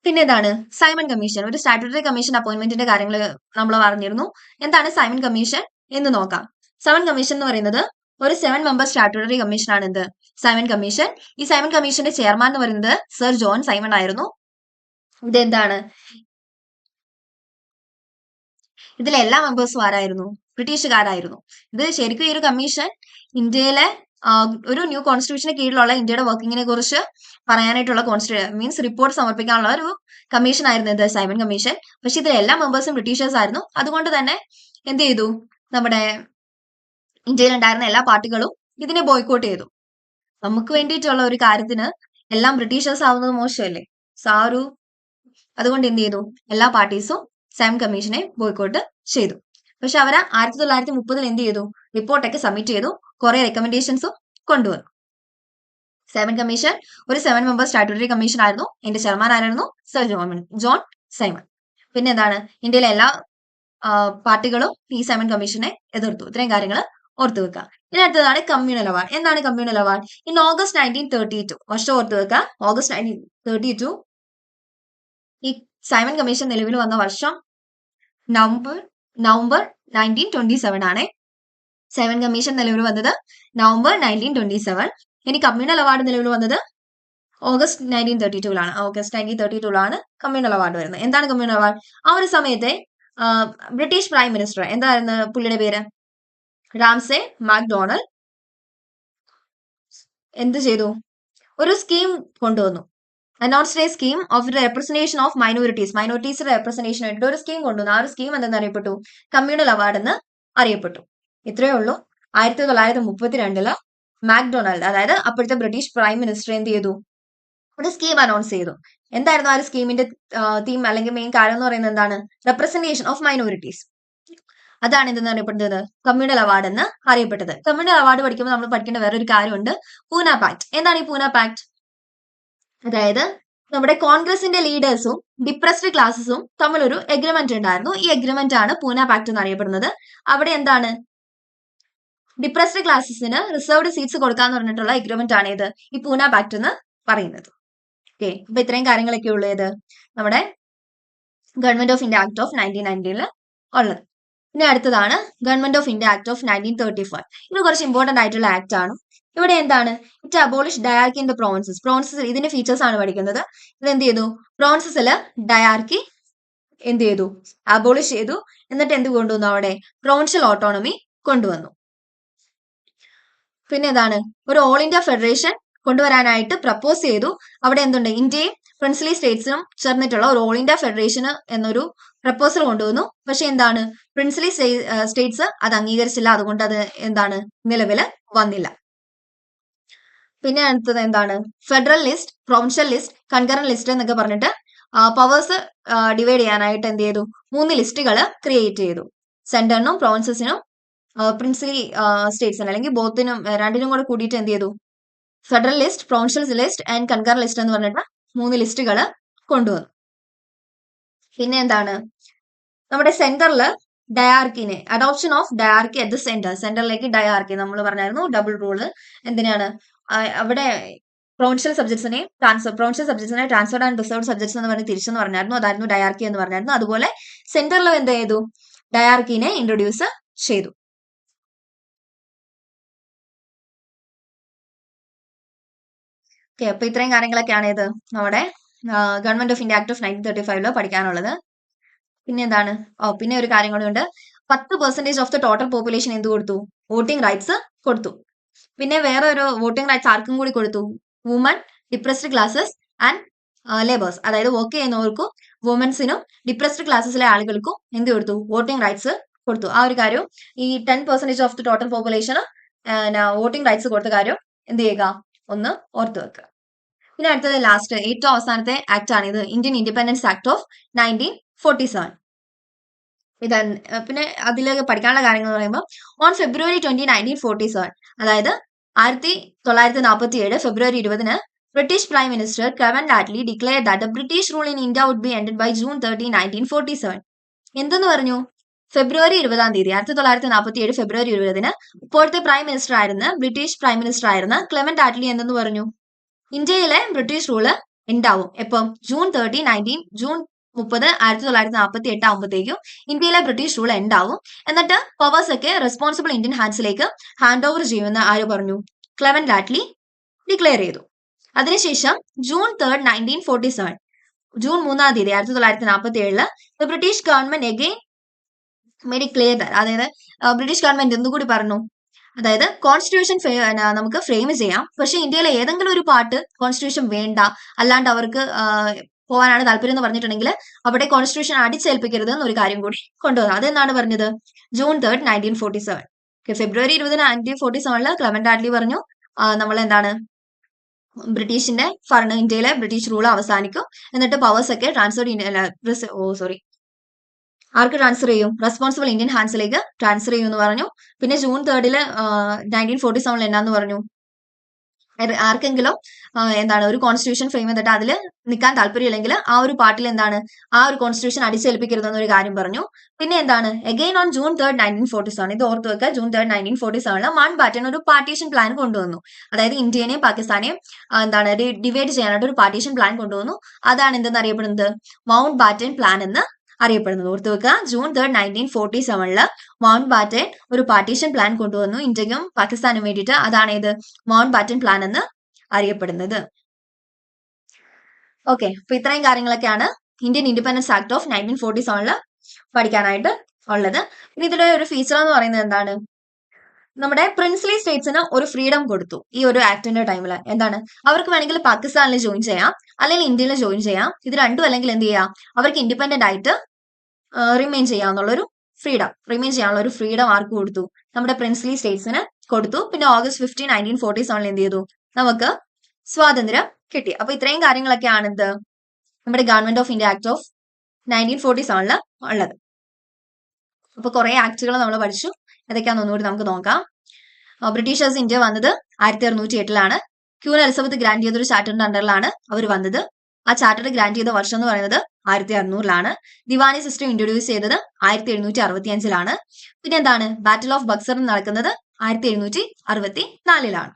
പിന്നെ എന്താണ് സൈമൺ കമ്മീഷൻ ഒരു സ്റ്റാറ്റ്യൂട്ടറി കമ്മീഷൻ അപ്പോയിന്റ്മെന്റിന്റെ കാര്യങ്ങൾ നമ്മൾ പറഞ്ഞിരുന്നു. എന്താണ് സൈമൺ കമ്മീഷൻ എന്ന് നോക്കാം. സൈമൺ കമ്മീഷൻ എന്ന് പറയുന്നത് ഒരു 7 മെമ്പർ സ്റ്റാറ്റ്യൂട്ടറി കമ്മീഷൻ ആണ് എന്ത് സൈമൺ കമ്മീഷൻ. ഈ സൈമൺ കമ്മീഷന്റെ ചെയർമാൻ എന്ന് പറയുന്നത് സർ ജോൺ സൈമൺ ആയിരുന്നു. ഇതെന്താണ് ഇതിലെ എല്ലാ മെമ്പേഴ്സും ആരായിരുന്നു ബ്രിട്ടീഷുകാരായിരുന്നു. ഇത് ശരിക്കും ഈ ഒരു കമ്മീഷൻ ഇന്ത്യയിലെ ഒരു ന്യൂ കോൺസ്റ്റിറ്റ്യൂഷന് കീഴിലുള്ള ഇന്ത്യയുടെ വർക്കിങ്ങിനെ കുറിച്ച് പറയാനായിട്ടുള്ള മീൻസ് റിപ്പോർട്ട് സമർപ്പിക്കാനുള്ള ഒരു കമ്മീഷൻ ആയിരുന്നു ഇത് സൈമൺ കമ്മീഷൻ. പക്ഷെ ഇതിലെ എല്ലാ മെമ്പേഴ്സും ബ്രിട്ടീഷേഴ്സ് ആയിരുന്നു. അതുകൊണ്ട് തന്നെ എന്ത് ചെയ്തു നമ്മുടെ ഇന്ത്യയിൽ ഉണ്ടായിരുന്ന എല്ലാ പാർട്ടികളും ഇതിനെ ബോയ്ക്കോട്ട് ചെയ്തു. നമുക്ക് വേണ്ടിയിട്ടുള്ള ഒരു കാര്യത്തിന് എല്ലാം ബ്രിട്ടീഷേഴ്സ് ആവുന്നത് മോശമല്ലേ. അതുകൊണ്ട് എന്ത് ചെയ്തു എല്ലാ പാർട്ടീസും സൈമൺ കമ്മീഷനെ ബോയ്ക്കോട്ട് ചെയ്തു. പക്ഷെ അവർ 1930 എന്ത് ചെയ്തു റിപ്പോർട്ടൊക്കെ സബ്മിറ്റ് ചെയ്തു. കുറെ റെക്കമെൻഡേഷൻസും കൊണ്ടുവന്നു. സൈമൺ കമ്മീഷൻ ഒരു 7 മെമ്പർ സ്റ്റാറ്റ്യൂട്ടറി കമ്മീഷൻ ആയിരുന്നു. എന്റെ ചെയർമാൻ ആരായിരുന്നു സർ ജോൺ സൈമൺ. പിന്നെ എന്താണ് ഇന്ത്യയിലെ എല്ലാ പാർട്ടികളും ഈ സൈമൺ കമ്മീഷനെ എതിർത്തു. ഇത്രയും കാര്യങ്ങൾ ഓർത്തു വെക്കുക. ഇനി അടുത്തതാണ് കമ്മ്യൂണൽ അവാർഡ്. എന്താണ് കമ്മ്യൂണൽ അവാർഡ്? ഇൻ ഓഗസ്റ്റ് 1932 വർഷം ഓർത്തു വെക്കുക. ഓഗസ്റ്റ് 1932 ഈ സൈമൺ കമ്മീഷൻ നിലവിൽ വന്ന വർഷം നവംബർ 1927 ആണ്. സൈമൺ കമ്മീഷൻ നിലവിൽ വന്നത് നവംബർ 1927. ഇനി കമ്മ്യൂണൽ അവാർഡ് നിലവിൽ വന്നത് ഓഗസ്റ്റ് 1932 ഓഗസ്റ്റ് 1932 കമ്മ്യൂണൽ അവാർഡ് വരുന്നത്. എന്താണ് കമ്മ്യൂണൽ അവാർഡ്? ആ ഒരു സമയത്തെ ബ്രിട്ടീഷ് പ്രൈം മിനിസ്റ്റർ എന്തായിരുന്നു പുള്ളിയുടെ പേര്? റാംസെ മാക്ഡൊണാൾഡ് എന്ത് ചെയ്തു? ഒരു സ്കീം കൊണ്ടുവന്നു. Announced a scheme of representation of മൈനോറിറ്റീസിന്റെ റെപ്രസെന്റേഷൻ ആയിട്ട് ഒരു സ്കീം കൊണ്ടുവന്നു. ആ ഒരു സ്കീം എന്തെന്ന് അറിയപ്പെട്ടു? കമ്മ്യൂണൽ അവാർഡ് എന്ന് അറിയപ്പെട്ടു. ഇത്രയേ ഉള്ളൂ. 1932 മാക്ഡൊണാൾഡ് അതായത് അപ്പോഴത്തെ ബ്രിട്ടീഷ് പ്രൈം മിനിസ്റ്റർ എന്ത് ചെയ്തു? ഒരു സ്കീം അനൗൺസ് ചെയ്തു. എന്തായിരുന്നു ആ ഒരു സ്കീമിന്റെ തീം അല്ലെങ്കിൽ മെയിൻ കാര്യം എന്ന് പറയുന്നത്? എന്താണ്? Representation of minorities. അതാണ് എന്തെന്ന് അറിയപ്പെടുന്നത്? കമ്മ്യൂണൽ അവാർഡ് എന്ന് അറിയപ്പെട്ടത്. കമ്മ്യൂണൽ അവാർഡ് പഠിക്കുമ്പോൾ നമ്മൾ പഠിക്കേണ്ട വേറൊരു കാര്യമുണ്ട്, പൂന പാക്ട്. എന്താണ് ഈ പൂന പാക്ട്? അതായത് നമ്മുടെ കോൺഗ്രസിന്റെ ലീഡേഴ്സും ഡിപ്രസ്ഡ് ക്ലാസസും തമ്മിലൊരു എഗ്രിമെന്റ് ഉണ്ടായിരുന്നു. ഈ എഗ്രിമെന്റ് ആണ് പൂന പാക്ട് എന്ന് അറിയപ്പെടുന്നത്. അവിടെ എന്താണ് ഡിപ്രസ്ഡ് ക്ലാസസിന് റിസർവ്ഡ് സീറ്റ്സ് കൊടുക്കാന്ന് പറഞ്ഞിട്ടുള്ള എഗ്രിമെന്റ് ആണ് ഇത് ഈ പൂന പാക്ട് എന്ന് പറയുന്നത്. ഓക്കെ, അപ്പൊ ഇത്രയും കാര്യങ്ങളൊക്കെ ഉള്ളത് നമ്മുടെ government of India act of 1919 ഉള്ളത്. ഇനി അടുത്തതാണ് government of India act of 1935. ഇത് കുറച്ച് ഇമ്പോർട്ടന്റ് ആയിട്ടുള്ള ആക്ട് ആണ്. ഇവിടെ എന്താണ്? It abolish dyarchy in the provinces. ഇതിന്റെ ഫീച്ചേഴ്സ് ആണ് പഠിക്കുന്നത്. ഇത് എന്ത് ചെയ്തു? പ്രോവിൻസസില് ഡയാർക്കി എന്ത് ചെയ്തു? അബോളിഷ് ചെയ്തു. എന്നിട്ട് എന്ത് കൊണ്ടുവന്നു? അവിടെ പ്രൊവിൻഷ്യൽ ഓട്ടോണമി കൊണ്ടുവന്നു. പിന്നെ എന്താണ്? ഒരു ഓൾ ഇന്ത്യ ഫെഡറേഷൻ കൊണ്ടുവരാനായിട്ട് പ്രപ്പോസ് ചെയ്തു. അവിടെ എന്തുണ്ട്? ഇന്ത്യയും പ്രിൻസ്ലി സ്റ്റേറ്റ്സും ചേർന്നിട്ടുള്ള ഒരു ഓൾ ഇന്ത്യ ഫെഡറേഷന് എന്നൊരു പ്രപ്പോസൽ കൊണ്ടുവന്നു. പക്ഷെ എന്താണ്? പ്രിൻസ്ലി സ്റ്റേറ്റ്സ് അത് അംഗീകരിച്ചില്ല. അതുകൊണ്ട് അത് എന്താണ് നിലവിൽ വന്നില്ല. പിന്നെ അടുത്തത് എന്താണ്? Federal list, provincial list, concurrent list എന്നൊക്കെ പറഞ്ഞിട്ട് പവേഴ്സ് ഡിവൈഡ് ചെയ്യാനായിട്ട് എന്ത് ചെയ്തു? 3 ലിസ്റ്റുകൾ ക്രിയേറ്റ് ചെയ്തു. സെന്ററിനും പ്രൊവിൻസസിനും പ്രിൻസ്ലി സ്റ്റേറ്റ്സിനും അല്ലെങ്കിൽ ബോത്തിനും രണ്ടിനും കൂടെ കൂടിയിട്ട് എന്ത് ചെയ്തു? Federal list, provincial list and concurrent list എന്ന് പറഞ്ഞിട്ട് 3 ലിസ്റ്റുകൾ കൊണ്ടുവന്നു. പിന്നെ എന്താണ്? നമ്മുടെ സെന്ററിൽ ഡയാർക്കിനെ adoption of dyarchy at the സെന്ററിലേക്ക് ഡയാർക്കി നമ്മൾ പറഞ്ഞായിരുന്നു ഡബിൾ റൂള്. എന്തിനാണ്? അവിടെ പ്രൊവിൻഷ്യൽ സബ്ജക്ട്സിനെ ട്രാൻസ്ഫർഡ് ആൻഡ് റിസർവ്ഡ് സബ്ജക്ട്സ് എന്ന് പറഞ്ഞ് തിരിച്ചെന്ന് പറഞ്ഞായിരുന്നു. അതായിരുന്നു ഡയാർക്കി എന്ന് പറഞ്ഞായിരുന്നു. അതുപോലെ സെന്ററിൽ എന്ത് ചെയ്തു? ഡയാർക്കിനെ ഇൻട്രൊഡ്യൂസ് ചെയ്തു. ഓക്കെ, അപ്പൊ ഇത്രയും കാര്യങ്ങളൊക്കെയാണ് ഇത് നമ്മുടെ government of India act of 1935 പഠിക്കാനുള്ളത്. പിന്നെ എന്താണ്, പിന്നെ ഒരു കാര്യം കൂടെ ഉണ്ട്. 10% ഓഫ് ദ ടോട്ടൽ പോപ്പുലേഷൻ എന്ത് കൊടുത്തു? വോട്ടിംഗ് റൈറ്റ്സ് കൊടുത്തു. പിന്നെ വേറെ ഒരു വോട്ടിംഗ് റൈറ്റ്സ് ആർക്കും കൂടി കൊടുത്തു? Woman, depressed classes and labours, അതായത് വർക്ക് ചെയ്യുന്നവർക്കും വുമൻസിനും ഡിപ്രസ്ഡ് ക്ലാസ്സസിലെ ആളുകൾക്കും എന്ത് കൊടുത്തു? വോട്ടിംഗ് റൈറ്റ്സ് കൊടുത്തു. ആ ഒരു കാര്യം ഈ 10% ഓഫ് ദി ടോട്ടൽ പോപ്പുലേഷന് വോട്ടിംഗ് റൈറ്റ്സ് കൊടുത്ത കാര്യം എന്ത് ചെയ്യുക? ഒന്ന് ഓർത്തു വെക്കുക. പിന്നെ അടുത്തത് ലാസ്റ്റ് ഏറ്റവും അവസാനത്തെ ആക്ട് ആണ് ഇത്, ഇന്ത്യൻ ഇൻഡിപെൻഡൻസ് ആക്ട് ഓഫ് 1947. ഇത് പിന്നെ അതിലേക്ക് പഠിക്കാനുള്ള കാര്യങ്ങൾ എന്ന് പറയുമ്പോൾ ഓൺ ഫെബ്രുവരി 20, 1947, അതായത് 1947 February 20 British Prime Minister Clement Attlee declare that the British rule in India would be ended by June 30, 1947. എന്തെന്ന് പറഞ്ഞു? ഫെബ്രുവരി 20 1947 ഫെബ്രുവരി 20 ഇപ്പോഴത്തെ പ്രൈം മിനിസ്റ്റർ ആയിരുന്ന ബ്രിട്ടീഷ് പ്രൈം മിനിസ്റ്റർ ആയിരുന്ന ക്ലെമന്റ് ആറ്റ്ലി എന്തെന്ന് പറഞ്ഞു? ഇന്ത്യയിലെ ബ്രിട്ടീഷ് റൂള് ഉണ്ടാവും എപ്പം? ജൂൺ 30, 1948 ആകുമ്പോഴത്തേക്കും ഇന്ത്യയിലെ ബ്രിട്ടീഷ് റൂൾ ഉണ്ടാവും. എന്നിട്ട് പവേഴ്സ് ഒക്കെ റെസ്പോൺസിബിൾ ഇന്ത്യൻ ഹാൻഡ്സിലേക്ക് ഹാൻഡ് ഓവർ ചെയ്യുമെന്ന് ആര് പറഞ്ഞു? ക്ലെമന്റ് ആറ്റ്ലി ഡിക്ലെയർ ചെയ്തു. അതിനുശേഷം June 3, 1947, June 3 1947 the British government again made it clear that, അതായത് ബ്രിട്ടീഷ് ഗവൺമെന്റ് എന്തുകൂടി പറഞ്ഞു? അതായത് കോൺസ്റ്റിറ്റ്യൂഷൻ നമുക്ക് ഫ്രെയിം ചെയ്യാം, പക്ഷെ ഇന്ത്യയിലെ ഏതെങ്കിലും ഒരു പാർട്ട് കോൺസ്റ്റിറ്റ്യൂഷൻ വേണ്ട, അല്ലാണ്ട് അവർക്ക് പോകാനാണ് താല്പര്യം എന്ന് പറഞ്ഞിട്ടുണ്ടെങ്കിൽ അവിടെ കോൺസ്റ്റിറ്റ്യൂഷൻ അടിച്ചേൽപ്പിക്കരുത് എന്നൊരു കാര്യം കൂടി കൊണ്ടുവന്നു. അതെന്താണ് പറഞ്ഞത്? ജൂൺ 3, 1947. ഫെബ്രുവരി 20, 1947 ക്ലെമന്റ് ആറ്റ്ലി പറഞ്ഞു നമ്മൾ എന്താണ് ബ്രിട്ടീഷിന്റെ ഇന്ത്യയിലെ ബ്രിട്ടീഷ് റൂൾ അവസാനിക്കും, എന്നിട്ട് പവേഴ്സ് ഒക്കെ ആർക്ക് ട്രാൻസ്ഫർ ചെയ്യും? റെസ്പോൺസിബിൾ ഇന്ത്യൻ ഹാൻഡ്സിലേക്ക് ട്രാൻസ്ഫർ ചെയ്യും എന്ന് പറഞ്ഞു. പിന്നെ ജൂൺ 3 1947 എന്നാന്ന് പറഞ്ഞു? ആർക്കെങ്കിലും എന്താണ് ഒരു കോൺസ്റ്റിറ്റ്യൂഷൻ ഫ്രെയിം ചെയ്തിട്ട് അതിൽ നിൽക്കാൻ താല്പര്യമില്ലെങ്കിൽ ആ ഒരു പാർട്ടിൽ എന്താണ് ആ ഒരു കോൺസ്റ്റിറ്റ്യൂഷൻ അടിച്ചേൽപ്പിക്കരുതെന്നൊരു കാര്യം പറഞ്ഞു. പിന്നെ എന്താണ് അഗെയിൻ ഓൺ ജൂൺ 3, 1947, ഇത് ഓർത്ത് വെക്കുക, ജൂൺ 3, 1947 മൗണ്ട് ബാറ്റൻ ഒരു പാർട്ടീഷൻ പ്ലാൻ കൊണ്ടുവന്നു. അതായത് ഇന്ത്യനെയും പാകിസ്ഥാനെയും എന്താണ് ഡിവൈഡ് ചെയ്യാനായിട്ട് ഒരു പാർട്ടീഷൻ പ്ലാൻ കൊണ്ടുവന്നു. അതാണ് എന്തെന്ന് അറിയപ്പെടുന്നത്? മൗണ്ട് ബാറ്റൻ പ്ലാൻ എന്ന് അറിയപ്പെടുന്നത്. ഓർത്ത് വെക്കുക, ജൂൺ 3, 1947 മൗണ്ട് ബാറ്റൻ ഒരു പാർട്ടീഷൻ പ്ലാൻ കൊണ്ടുവന്നു ഇന്ത്യക്കും പാകിസ്ഥാനും വേണ്ടിയിട്ട്. അതാണ് ഇത് മൗണ്ട് ബാറ്റൻ പ്ലാൻ എന്ന് അറിയപ്പെടുന്നത്. ഓക്കെ, അപ്പൊ ഇത്രയും കാര്യങ്ങളൊക്കെയാണ് ഇന്ത്യൻ ഇൻഡിപെൻഡൻസ് ആക്ട് ഓഫ് 1947 പഠിക്കാനായിട്ട് ഉള്ളത്. പിന്നെ ഇതിലെ ഒരു ഫീച്ചർ എന്ന് പറയുന്നത് എന്താണ്? നമ്മുടെ പ്രിൻസ്ലി സ്റ്റേറ്റ്സിന് ഒരു ഫ്രീഡം കൊടുത്തു ഈ ഒരു ആക്ടിന്റെ ടൈമിൽ. എന്താണ്? അവർക്ക് വേണമെങ്കിൽ പാകിസ്ഥാനിൽ ജോയിൻ ചെയ്യാം, അല്ലെങ്കിൽ ഇന്ത്യയിൽ ജോയിൻ ചെയ്യാം. ഇത് രണ്ടും അല്ലെങ്കിൽ എന്ത് ചെയ്യാം? അവർക്ക് ഇൻഡിപെൻഡന്റ് ആയിട്ട് റിമെയിൻ ചെയ്യാനുള്ള ഒരു ഫ്രീഡം ആർക്ക് കൊടുത്തു? നമ്മുടെ പ്രിൻസ്ലി സ്റ്റേറ്റ്സിന് കൊടുത്തു. പിന്നെ ഓഗസ്റ്റ് 15, 1947 എന്ത് ചെയ്തു? നമുക്ക് സ്വാതന്ത്ര്യം കിട്ടി. അപ്പൊ ഇത്രയും കാര്യങ്ങളൊക്കെയാണ് ഇത് നമ്മുടെ government of India act of 1947 ഉള്ളത്. അപ്പൊ കുറെ ആക്ടുകൾ നമ്മൾ പഠിച്ചു. ഏതൊക്കെയാണെന്ന് ഒന്നുകൂടി നമുക്ക് നോക്കാം. ബ്രിട്ടീഷേഴ്സ് ഇന്ത്യ വന്നത് 1608 ക്യൂൻ എലിസബത്ത് ഗ്രാൻഡ് ചെയ്തൊരു ചാർട്ടറിന്റെ അണ്ടറിലാണ് അവർ വന്നത്. ആ ചാർട്ടർ ഗ്രാൻഡ് ചെയ്ത വർഷം എന്ന് പറയുന്നത് 1600 ദിവാനി സിസ്റ്റം ഇൻട്രൊഡ്യൂസ് ചെയ്തത് 1765 പിന്നെ എന്താണ്? ബാറ്റിൽ ഓഫ് ബക്സർ നടക്കുന്നത് 1764.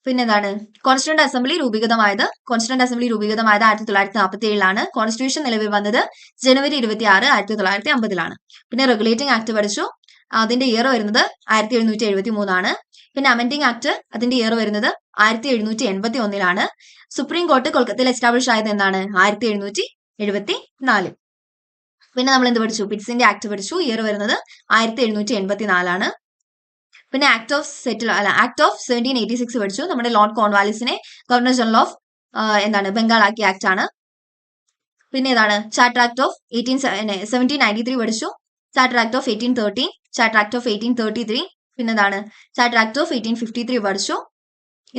പിന്നെ എന്താണ്? കോൺസ്റ്റിറ്റ്യൂന്റ് അസംബ്ലി രൂപീകൃതമായത് 1947 കോൺസ്റ്റിറ്റ്യൂഷൻ നിലവിൽ വന്നത് ജനുവരി 26, 1950. പിന്നെ റെഗുലേറ്റിംഗ് ആക്ട് പഠിച്ചു, അതിന്റെ ഇയർ വരുന്നത് 1773. പിന്നെ അമെൻഡിങ് ആക്ട് അതിന്റെ ഇയർ വരുന്നത് 1781. സുപ്രീം കോർട്ട് കൊൽക്കത്തയിൽ എസ്റ്റാബ്ലിഷ് ആയത് എന്നാണ്? 1774. പിന്നെ നമ്മൾ എന്ത് പഠിച്ചു? പിറ്റ്സിന്റെ ആക്ട് പഠിച്ചു, ഇയർ വരുന്നത് 1784. പിന്നെ ആക്ട് ഓഫ് 1786 പഠിച്ചു. നമ്മുടെ ലോർഡ് കോൺവാലിസിനെ ഗവർണർ ജനറൽ ഓഫ് ബംഗാൾ ആക്കിയ ആക്ട് ആണ്. പിന്നെ ഏതാണ്? ചാർട്ടർ ആക്ട് ഓഫ് 1793 പഠിച്ചു, charter act of 1813, charter act of 1833. പിന്നെ എന്താണ്? ചാർട്ടർ ആക്ട് ഓഫ് 1853 പഠിച്ചു.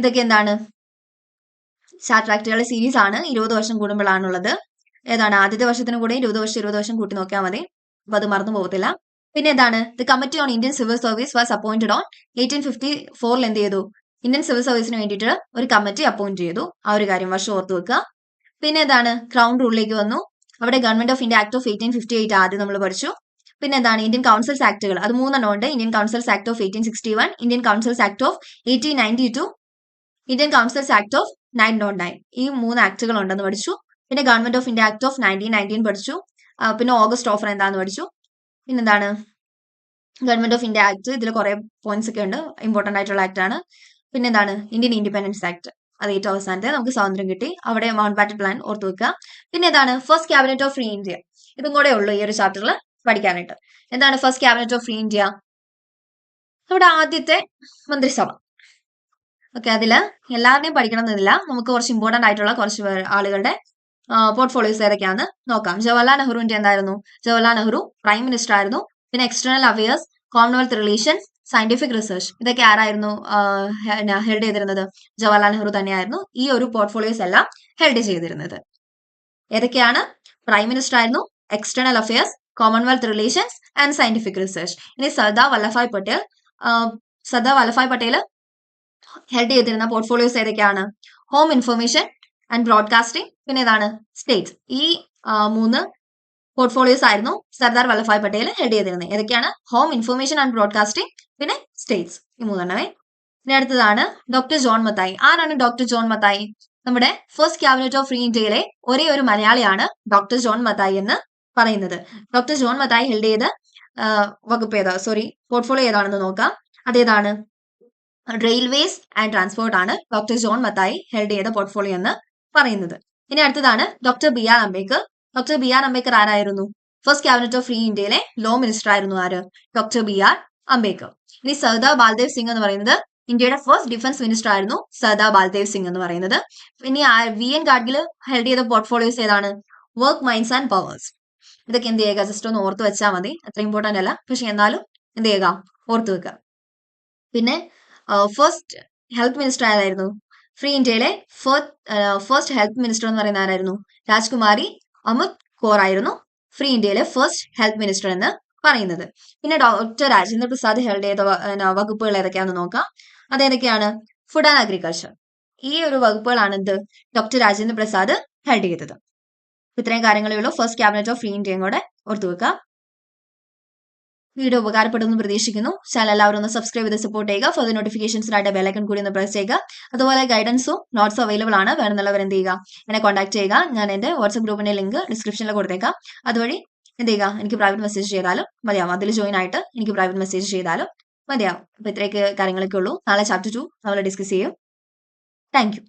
ഇതൊക്കെ എന്താണ്? ചാർട്ടർ ആക്ടുകളുടെ സീരീസ് ആണ്, 20 വർഷം കൂടുമ്പോഴാണുള്ളത്. ഏതാണ്? ആദ്യത്തെ വർഷത്തിന് കൂടെ 20 വർഷം കൂട്ടി നോക്കിയാൽ മതി, അപ്പൊ അത് മറന്നു പോകത്തില്ല. പിന്നെ എന്താണ്? The committee on Indian civil service was appointed on 1854 എന്ത് ചെയ്തു? ഇന്ത്യൻ സിവിൽ സർവീസിന് വേണ്ടിയിട്ട് ഒരു കമ്മിറ്റി അപ്പോയിന്റ് ചെയ്തു. ആ ഒരു കാര്യം വർഷം ഓർത്ത് വെക്കുക. പിന്നെ എന്താണ്? ക്രൗൺ റൂളിലേക്ക് വന്നു. അവിടെ government of India act of 1858 ആദ്യം നമ്മൾ പഠിച്ചു. പിന്നെ എന്താണ്? ഇന്ത്യൻ കൗൺസിൽസ് ആക്ടുകൾ, അത് 3 ഉണ്ട്. Indian councils act of 1861, Indian councils act of 1892, Indian councils act of 1909. ഈ 3 ആക്ടുകൾ ഉണ്ടെന്ന് പഠിച്ചു. പിന്നെ government of India act of 1919 പഠിച്ചു. പിന്നെ ഓഗസ്റ്റ് ഓഫർ എന്താന്ന് പഠിച്ചു. പിന്നെന്താണ്? ഗവൺമെന്റ് ഓഫ് ഇന്ത്യ ആക്ട്, ഇതിൽ കുറെ പോയിന്റ്സ് ഒക്കെ ഉണ്ട്, ഇമ്പോർട്ടന്റ് ആയിട്ടുള്ള ആക്ട് ആണ്. പിന്നെ എന്താണ് ഇന്ത്യൻ ഇൻഡിപെൻഡൻസ് ആക്ട്, അത് ഏറ്റവും അവസാനത്തെ, നമുക്ക് സ്വാതന്ത്ര്യം കിട്ടി, അവിടെ മൗണ്ട് ബാറ്റൻ പ്ലാൻ ഓർത്ത് വെക്കുക. പിന്നെ എന്താണ് first cabinet of free India, ഇതും കൂടെ ഉള്ളൂ ഈ ഒരു ചാപ്റ്ററിൽ പഠിക്കാനായിട്ട്. എന്താണ് first cabinet of free India? നമ്മുടെ ആദ്യത്തെ മന്ത്രിസഭ. ഓക്കെ, അതില് എല്ലാവരുടെയും പഠിക്കണം എന്നില്ല, നമുക്ക് കുറച്ച് ഇമ്പോർട്ടന്റ് ആയിട്ടുള്ള കുറച്ച് ആളുകളുടെ പോർട്ട്ഫോളിയോസ് ഏതൊക്കെയാണെന്ന് നോക്കാം. ജവഹർലാൽ നെഹ്റുവിന്റെ എന്തായിരുന്നു? ജവഹർലാൽ നെഹ്റു പ്രൈം മിനിസ്റ്റർ ആയിരുന്നു. പിന്നെ external affairs, Commonwealth relations, scientific research, ഇതൊക്കെ ആരായിരുന്നു ഹെൽഡ് ചെയ്തിരുന്നത്? ജവഹർലാൽ നെഹ്റു തന്നെയായിരുന്നു ഈ ഒരു പോർട്ട്ഫോളിയോസ് എല്ലാം ഹെൽഡ് ചെയ്തിരുന്നത്. ഏതൊക്കെയാണ്? പ്രൈം മിനിസ്റ്റർ ആയിരുന്നു, external affairs, Commonwealth relations and scientific research. ഇനി സർദാർ വല്ലഭായ് പട്ടേൽ ഹെൽഡ് ചെയ്തിരുന്ന പോർട്ട്ഫോളിയോസ് ഏതൊക്കെയാണ്? ഹോം ഇൻഫർമേഷൻ ആൻഡ് ബ്രോഡ്കാസ്റ്റിംഗ്, പിന്നെ ഏതാണ്? സ്റ്റേറ്റ്സ്. ഈ 3 പോർട്ട്ഫോളിയോസ് ആയിരുന്നു സർദാർ വല്ലഭായ് പട്ടേൽ ഹെൽഡ് ചെയ്തിരുന്നത്. ഏതൊക്കെയാണ്? ഹോം ഇൻഫർമേഷൻ ആൻഡ് ബ്രോഡ്കാസ്റ്റിംഗ്, പിന്നെ സ്റ്റേറ്റ്സ്. ഈ 3 ഇനി അടുത്തതാണ് ഡോക്ടർ ജോൺ മത്തായി. ആരാണ് ഡോക്ടർ ജോൺ മത്തായി? നമ്മുടെ ഫസ്റ്റ് ക്യാബിനറ്റ് ഓഫ് ഫ്രീ ഇന്ത്യയിലെ ഒരേ ഒരു മലയാളിയാണ് ഡോക്ടർ ജോൺ മത്തായി എന്ന് പറയുന്നത്. ഡോക്ടർ ജോൺ മത്തായി ഹെൽഡ് ചെയ്ത പോർട്ട്ഫോളിയോ ഏതാണെന്ന് നോക്കാം. അതേതാണ്? റെയിൽവേസ് ആൻഡ് ട്രാൻസ്പോർട്ട് ആണ് ഡോക്ടർ ജോൺ മത്തായി ഹെൽഡ് ചെയ്ത പോർട്ട്ഫോളിയോ എന്ന് പറയുന്നത്. ഇനി അടുത്തതാണ് doctor B R Ambedkar. Doctor B R Ambedkar ആരായിരുന്നു? ഫസ്റ്റ് ക്യാബിനറ്റ് ഓഫ് ഫ്രീ ഇന്ത്യയിലെ ലോ മിനിസ്റ്റർ ആയിരുന്നു ആര്? Doctor B R Ambedkar. ഇനി സർദാർ ബാൽദേവ് സിംഗ് എന്ന് പറയുന്നത് ഇന്ത്യയുടെ ഫസ്റ്റ് ഡിഫൻസ് മിനിസ്റ്റർ ആയിരുന്നു സർദാർ ബാൽദേവ് സിംഗ് എന്ന് പറയുന്നത്. ഇനി വി എൻ ഗാഡ്ഗിൽ ഹെൽഡ് ചെയ്ത പോർട്ട്ഫോളിയോസ് ഏതാണ്? Work, minds and powers. ഇതൊക്കെ എന്ത് ചെയ്യുക? ജസ്റ്റ് ഒന്ന് ഓർത്ത് വെച്ചാൽ മതി, അത്ര ഇമ്പോർട്ടന്റ് അല്ല, പക്ഷെ എന്നാലും എന്ത് ചെയ്യുക? ഓർത്ത് വെക്കുക. പിന്നെ ഫസ്റ്റ് ഹെൽത്ത് മിനിസ്റ്റർ ആരായിരുന്നു? ഫ്രീ ഇന്ത്യയിലെ ഫസ്റ്റ് ഹെൽത്ത് മിനിസ്റ്റർ എന്ന് പറയുന്ന ആരായിരുന്നു? രാജ്കുമാരി അമൃത് കൗർ ആയിരുന്നു ഫ്രീ ഇന്ത്യയിലെ ഫസ്റ്റ് ഹെൽത്ത് മിനിസ്റ്റർ എന്ന് പറയുന്നത്. പിന്നെ ഡോക്ടർ രാജേന്ദ്ര പ്രസാദ് ഹെൽഡ് ചെയ്ത വകുപ്പുകൾ ഏതൊക്കെയാണെന്ന് നോക്കാം. അതേതൊക്കെയാണ്? Food and agriculture. ഈ ഒരു വകുപ്പുകളാണ് എന്ത്? ഡോക്ടർ രാജേന്ദ്ര പ്രസാദ് ഹെൽഡ് ചെയ്തത്. ഇത്രയും കാര്യങ്ങളേ ഉള്ളൂ. ഫസ്റ്റ് ക്യാബിനറ്റ് ഓഫ് ഫ്രീ ഇന്ത്യയും കൂടെ ഓർത്തു വെക്കുക. വീഡിയോ ഉപകാരപ്പെടുമെന്ന് പ്രതീക്ഷിക്കുന്നു. ചാനൽ എല്ലാവരും ഒന്ന് സബ്സ്ക്രൈബ് ചെയ്ത് സപ്പോർട്ട് ചെയ്യുക. ഫർദർ നോട്ടിഫിക്കേഷൻസിനായിട്ട് ബെല്ലൈക്കൺ കൂടി ഒന്ന് പ്രസ് ചെയ്യുക. അതുപോലെ ഗൈഡൻസും നോട്ട്സും അവൈലബിൾ ആണ്. വേണമെന്നുള്ളവർ എന്ത് ചെയ്യുക? എന്നെ കോൺടാക്ട് ചെയ്യുക. ഞാൻ എന്റെ വാട്സ്ആപ്പ് ഗ്രൂപ്പിന്റെ ലിങ്ക് ഡിസ്ക്രിപ്ഷനിൽ കൊടുത്തേക്കാം. അതുവഴി എന്ത് ചെയ്യുക? എനിക്ക് പ്രൈവറ്റ് മെസ്സേജ് ചെയ്താലും മതിയാവും. അതിൽ ജോയിൻ ആയിട്ട് എനിക്ക് പ്രൈവറ്റ് മെസ്സേജ് ചെയ്താലും മതിയാവും. അപ്പൊ ഇത്രയൊക്കെ കാര്യങ്ങളൊക്കെ ഉള്ളൂ. നാളെ ചാപ്റ്റർ 2 നമ്മൾ ഡിസ്കസ് ചെയ്യും. Thank you.